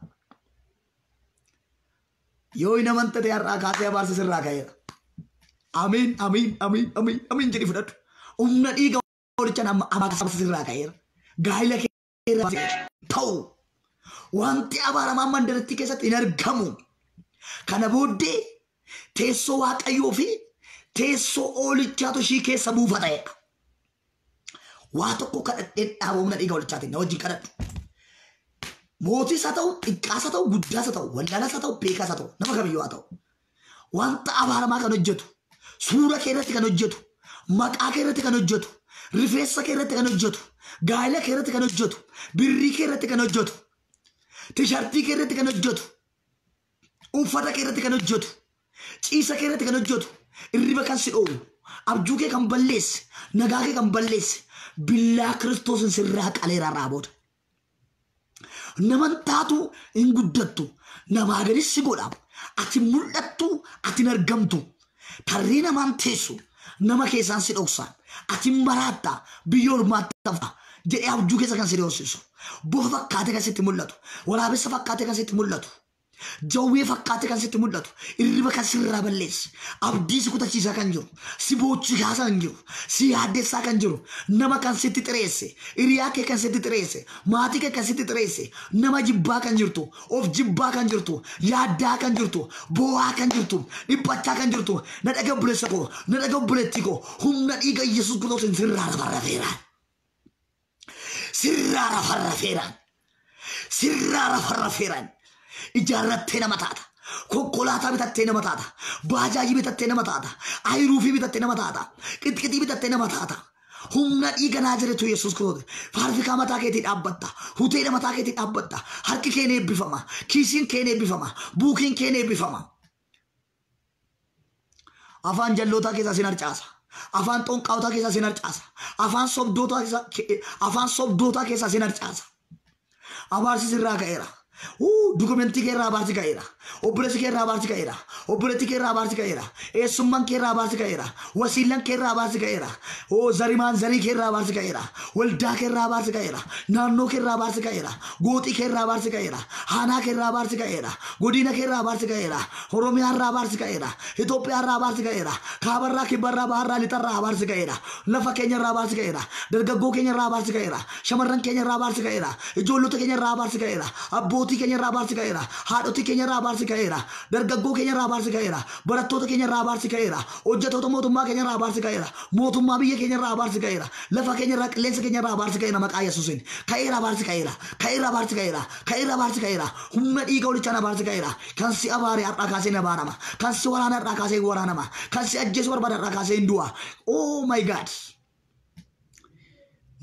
Yoo hin amante har'aa kaasee abaarsa sirraa ka'eera. Amiin, amiin, amiin, amiin, amiin jedhi fudhadhu. Humna dhiiga horicha nama abaarsa sirraa ka'eera. Gaa'ila keera ta'u. Wanti abaaramaan mandaratti keessatti hin argamu. Kana booddee teessoo Waaqayyoo fi teessoo Hoolichaatu ishii keessa buufata'edha. Waa tokko kadhadheen dhaaba humna dhiiga holichaatiin na wajjin kadhadhu. Mootis haa ta'u, xiqqaas haa ta'u, guddaas haa ta'u, wallaalas haa ta'u, beekaas haa ta'u, nama kamiyyuu haa ta'u. Wanta abaaramaa kan hojjetu, suura kee irratti kan hojjetu, maqaa kee irratti kan hojjetu, rifeensa kee irratti kan hojjetu, gaa'ela kee irratti kan hojjetu, birrii kee irratti kan hojjetu, tishartii kee irratti kan hojjetu, uffata kee irratti kan hojjetu, ciisa kee irratti kan hojjetu, irriba kan si dhoowwu, abjuu kee kan balleesse, nagaa kee kan balleesse, billaa Kiristoosin sirraa qaleeraa raabota. Naman taatu hin guddattu, namaa gadis si godhamu, ati mul'attu, ati hin argamtu, tarree namaan teessu, nama keessaan si dhoksaan, ati hin baraatta, biyya ormaatti tafa, jedhee abjuu keessa kan si dhoksisu, bofa fakkaate kan sitti mul'atu, waraabessa fakkaate kan sitti mul'atu, jawwee fakkaate kan sitti mul'atu, irriba kan sirraa balleesse, abdii si kutachiisaa kan jiru, si boochikaasaa kan jiru, si yaaddessaa kan jiru, nama kan sitti xireesse, hiriyaa kee kan sitti xireesse, maatii kee kan sitti xireesse, nama jibbaa kan jirtu, of jibbaa kan jirtu, yaaddaa kan jirtu, boo'aa kan jirtu, dhiphachaa kan jirtu, na dhaga buleessa koo, na dhaga buleetti koo, humna dhiiga Yesuus Kiristoosin sirraa rafarrafeeraan. Sirraa rafarrafeeraan. Sirraa rafarrafeeraan. Ijaarrattee nama taata. Konkolaataa bitattee nama taata. Baajaajii bitattee nama taata. Ayiruufii bitattee nama taata. Qixqixii bitattee nama taata. Humna dhiiga Naazreetu Yesuus Kiristoos. Faarfikaa mataa keetii dhaabbatta. Huteedha mataa keetii dhaabbatta. Harki keen eebbifama. Kiisiin keen eebbifama. Buukiin keen eebbifama. Afaan jallootaa keessaa sin harcaasa. Afaan xonqaawotaa keessaa sin harcaasa. Afaan sobdootaa keessaa sin harcaasa. Abaarsi sirraa ka'eera. Dokumentii kee irraa abaarsi ka'eera. Obboleessi kee irraa abaarsi ka'eera. Obboleettii kee irraa abaarsi ka'eera. Eessummaan kee irraa abaarsi ka'eera. Wasiilaan kee irraa abaarsi ka'eera. Zarimaan zarii kee irraa abaarsi ka'eera. Waldaa kee irraa abaarsi ka'eera. Naannoo kee irraa abaarsi ka'eera. Gooxii kee irraa abaarsi ka'eera. Haanaa kee irraa abaarsi ka'eera. Godina kee irraa abaarsi ka'eera. Oromiyaa irraa abaarsi ka'eera. Itoophiyaa irraa abaarsi ka'eera. Kaabarraa kibbarraa baharraa lixarraa abaarsi ka'eera. Lafa keenya irraa abaarsi ka'eera. Dargaggoo keenya irraa abaarsi ka'eera. Shamarran keenya irraa abaarsi ka'eera. Ijoollota keenya irraa abaarsi ka'eera. Abbootii keenya irraa abaarsi ka'eera. Haadhotii keenya irraa abaarsi ka'eera. Dargaggoo keenya irraa abaarsi ka'eera. Barattoota keenya irraa abaarsi ka'eera. Hojjettoota mootummaa keenya irraa abaarsi ka'eera. Mootummaa biyya keenya irraa abaarsi ka'eera. Lafa keenya irraa qilleensa keenya irraa abaarsi ka'eera maqaa Yesuusiin. Ka'eera abaarsi ka'eera. Ka'eera abaarsi ka'eera. Ka'eera abaarsi ka'eera. Humna dhiiga holichaan abaarsi ka'eera. Kan si abaare har'aa kaasee ni abaarama. Kan si waraana har'aa kaasee ni waraanama. Kan si ajjeesu barbaada har'aa kaasee ni du'a. Oh my God.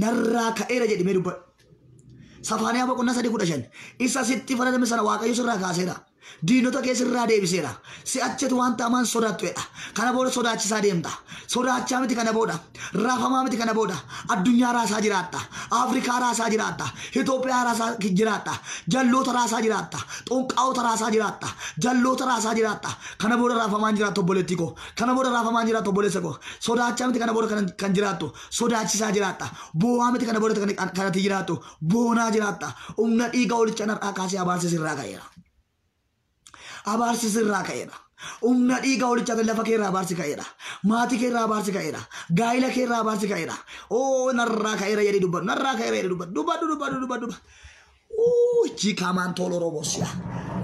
Narraa ka'eera jedhimee dubbadhu. Safaaniyaa boqonnaa 3:15 isa sitti faradame sana Waaqayyo sirraa kaaseera. Diinota kee sirraa deebiseera. Si achitti wanta hamaan sodaattuedha. Kana booda sodaachisaa deemta. Sodaachaa miti kana booda. Raafamaa miti kana booda. Addunyaa raasaa jiraatta. Afrikaa raasaa jiraatta. Itoophiyaa raasaa jiraatta. Jalloota raasaa jiraatta. Xonqaawota raasaa jiraatta. Jalloota raasaa jiraatta. Kana booda raafamaan jiraattu obboleettii koo. Kana booda raafamaan jiraattu obboleessa koo. Sodaachaa miti kana booda kan jiraattu. Sodaachisaa jiraatta. Boo'aa miti kana booda kanatti jiraattu. Boonaa jiraatta. Humna dhiiga holichaan har'aa kaasee abaarsi sirraa ka'eera. Abaarsi sirraa ka'eera. Humna dhiiga holichaatiin lafa kee irraa abaarsi ka'eera. Maatii kee irraa abaarsi ka'eera. Gaa'ila kee irraa abaarsi ka'eera. Oo narraa ka'eera jedhee dubbadhu. Narraa ka'eera jedhee dubbadhu. Dubbadhu. Jikamaan tolorobosiyaa.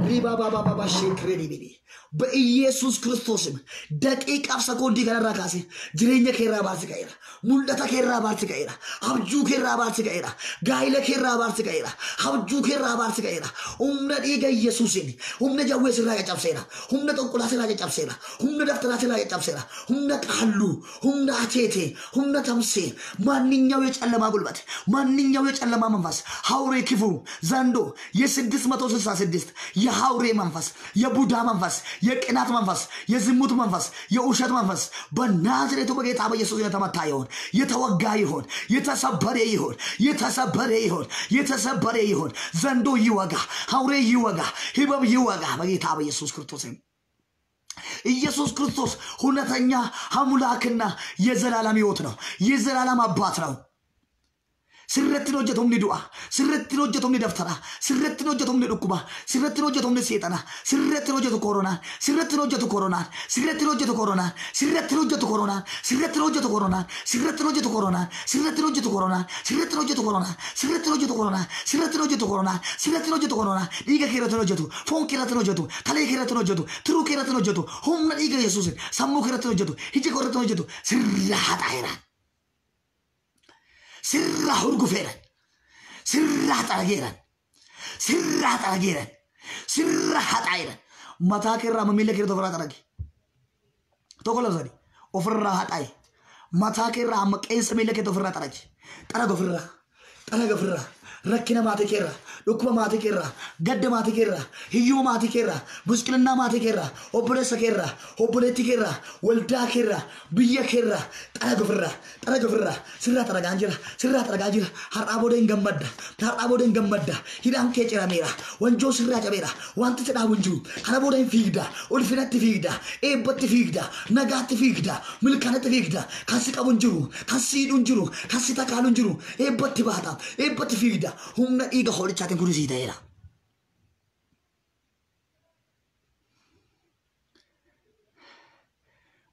riba baba shekre dibidi በኢየሱስ ክርስቶስም ደቂቃ ሰኮንዲ ከነራ ካሴ ጅሬኛ ከራ ባርስ ከይራ ሙልደታ ከራ ባርስ ከይራ አብጁ ከራ ባርስ ከይራ ጋይለ ከራ ባርስ ከይራ አብጁ ከራ ባርስ ከይራ ኡምነ ዲገ ኢየሱስን ኡምነ ጀዌ ስራ ያጫብሰራ ኡምነ ጠንቁላ ስራ ያጫብሰራ ኡምነ ደፍተራ ስራ ያጫብሰራ ኡምነ ቃሉ ኡምነ አቴቴ ኡምነ ተምሴ ማንኛው የጨለማ ጉልበት ማንኛው የጨለማ መንፈስ ሐውሬ ክፉ ዘንዶ የ666 የሐውሬ መንፈስ የቡዳ መንፈስ የቅናት መንፈስ የዝሙት መንፈስ የውሸት መንፈስ በናዝሬቱ በጌታ በኢየሱስ የተመታ ይሁን የተወጋ ይሁን የተሰበረ ይሁን የተሰበረ ይሁን የተሰበረ ይሁን ዘንዶ ይወጋ ሐውሬ ይወጋ ህበብ ይወጋ በጌታ በኢየሱስ ክርስቶስ ኢየሱስ ክርስቶስ ሁነተኛ አምላክና የዘላለም ሕይወት ነው የዘላለም አባት ነው ስረትኖ ጀቶም ኒዱአ ስረትኖ ጀቶም ኒደፍተራ ስረትኖ ጀቶም ኒዱኩባ ስረትኖ ጀቶም ኒሴጠና ስረትኖ ጀቱ ኮሮና ስረትኖ ጀቱ ኮሮና ስረትኖ ጀቱ ኮሮና ስረትኖ ጀቱ ኮሮና ስረትኖ ጀቱ ኮሮና ስረትኖ ጀቱ ኮሮና ስረትኖ ጀቱ ኮሮና ስረትኖ ጀቱ ኮሮና ስረትኖ ጀቱ ኮሮና ስረትኖ ጀቱ ኮሮና ስረትኖ ጀቱ ኮሮና ዲገ ከረትኖ ጀቱ ፎን ከረትኖ ጀቱ ታለ ከረትኖ ጀቱ ትሩ ከረትኖ ጀቱ ሁምና ዲገ ኢየሱስ ሰሙ ከረትኖ ጀቱ ሂጀ ከረትኖ ጀቱ ስራሃ ጣይራ سرّا هرقو فيران سرّا تاغيران سرّا تاغيران سرّا هاتايران متاكر رام ميلا كير تفرا تاغي توكل زادي اوفرا هاتاي متاكر رام كيس ميلا كير تفرا تاغي تاغا غفرا ركنا ماتي كيرا لوكما ماتي كيرا قد ماتي كيرا هيو ماتي كيرا بسكلنا ماتي كيرا اوبرس كيرا اوبريتي كيرا ولدا كيرا بيا كيرا تاغا غفرا سرّا تاغانجرا هرابودين غمدا هيدان كيچرا ميرا وانجو سرّا جابيرا وانت تدا وانجو هرابودين فيغدا اولفنات فيغدا ايبت فيغدا نغات فيغدا ملكانت فيغدا كاسي قبنجرو كاسي دونجرو كاسي تاكالونجرو ايبت باتا ايبت فيغدا هم إيجا خالد شاتين كروسي دايرة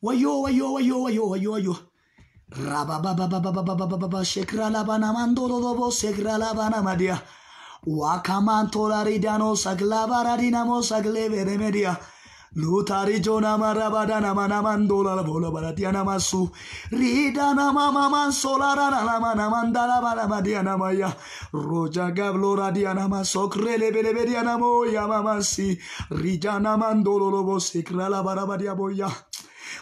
ويو رابا بابا شكرا لابانا ماندولو دوبو شكرا لابانا مديا وكمان تولاري دانو سكلا بارادينامو سكلي برمديا Lutari jona marabada nama namandola la bola baratia namasu rida nama maman solara nama namandala bala madia namaya roja gablo radia nama sokrele belebedia namo ya mamasi rija namandolo lobo sikrala barabadia boya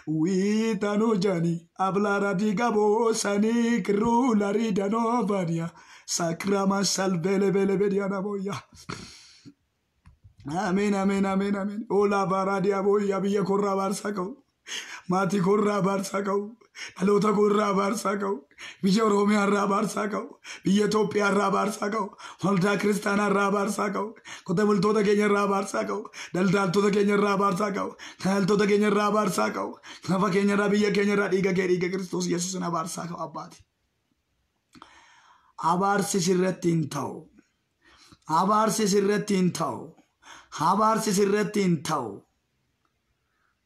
Wita no jani ablara digabo sani krula rida no varia sakrama salvele belebedia namoya Amen. Ola baradia boy abiya korra barsakau. Mati korra barsakau. Alota korra barsakau. Biya Romea ra barsakau. Biya Ethiopia ra barsakau. Malta Kristana ra barsakau. Kota multo da Kenya ra barsakau. Daltal to da Kenya ra barsakau. Tal to da Kenya ra barsakau. Nava Kenya ra biya Kenya ra diga Kristus Yesus na barsakau abati. Abar se sirretin tau. Habar sisirretin tau.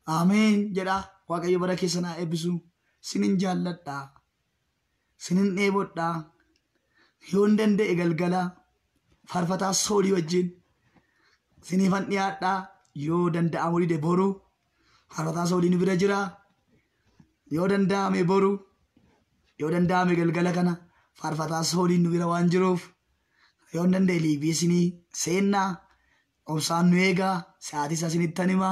Amen. Jeda waaqayyo bara keessana eebbisu sinin jaalladha. Sinin dheebodha. Yoon danda'e galgala faarfataa soolii wajjin sinifan dhiyaadha. Yoo danda'amu dide boru faarfataa soolii nu bira jira. Yoo danda'ame boru yoo danda'ame galgala kana faarfataa soolii nu bira waan jiruuf yoon danda'e liibii sinii seennaa Obsaan nuega saati sasinittanima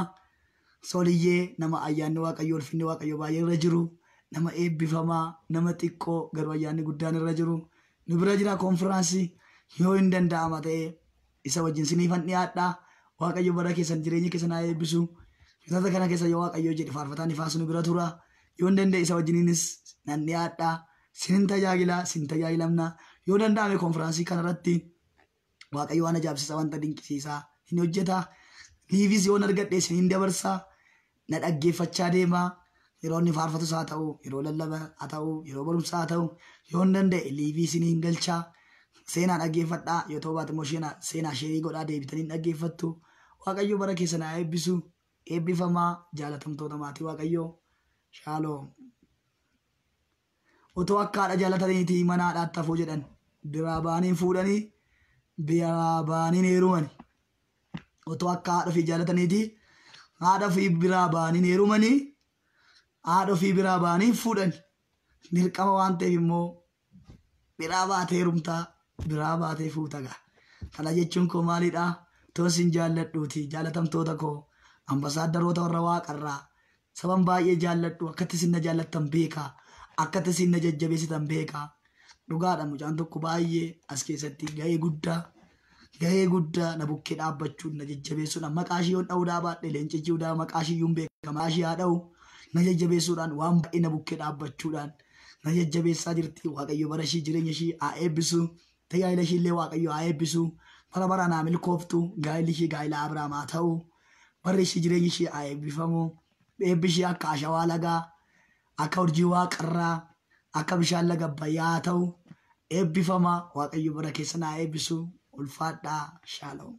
soliye nama ayyaanni waaqayyo ulfinni waaqayyo baay'ee irra jiru nama eebbifama nama xiqqoo garuu ayyaanni guddaan irra jiru nu bira jira konferaansi yoo hin danda'ama ta'e isa wajjin sinifan dhiyaadha waaqayyo bara keessan jireenya keessan haa eebbisu fitata kana keessa yoo waaqayyo jedhe faarfataan ifaas nu bira tura yoo hin danda'e isa wajjininis nan dhiyaadha sinin tajaajilamna yoo danda'ame konferaansii kanarratti waaqayyo waan ajaa'ibsiisa wanta dinqisiisaa hin hojjeta liivis yoo argadhe sinin dabarsa na dhaggeeffachaa deema yeroo inni faarfatu haa ta'u yeroo lallaba haa ta'u yeroo barumsa haa ta'u yoo hin danda'e liivii sinin galchaa seenaa dhaggeeffadhaa yoo ta'u baate immoo seenaa sheerii godhaa deebitanii dhaggeeffattu waaqayyo bara keessan haa eebbisu eebbifamaa jaalatamtoota maatii waaqayyo shaaloom otoo akka haadha jaalataniitii mana haadhaatti hafuu jedhan biraa baaniin fuudhanii biraa baaniin heerumani otoo akka haadha ofii jaalataniiti haadha ofii biraa ba'anii heerumanii haadha ofii biraa ba'anii fuudhan dirqama waan ta'eef immoo biraa baatee heerumtaa biraa baatee fuutaga. Kana jechuun koo maalidha? Toosin jaalladhuuti jaalatamtoota koo ambasaadarota warra waaqarraa saban baay'ee jaalladhu akkatti isin na jaallattan beekaa akkatti isin na jajjabeessitan beekaa. Dhugaadha mucaan tokko baay'ee as keessatti gahee guddaa na bukkee dhaabbachuun na jajjabeessuudhaan maqaa ishii yoon dha'uu baadhe leencichuudhaan maqaa ishii yuun beeka maqaa ishii haa dha'u na jajjabeessuudhaan waan baay'ee na bukkee dhaabbachuudhaan na jajjabeessaa jirti. Waaqayyo bara ishii jireenya ishii haa eebbisu tajaajila ishii illee waaqayyo haa eebbisu bara baraan haa milkooftu gaa'illi ishii gaa'ila Abrahaam haa ta'u barri ishii jireenya ishii haa eebbifamu eebbi ishii akka ashawaa lagaa akka urjii waaqarraa akka bishaan laga Abbayyaa haa ta'u eebbifama. Waaqayyo bara keessan haa eebbisu. Ulfaadhaa. Shalom.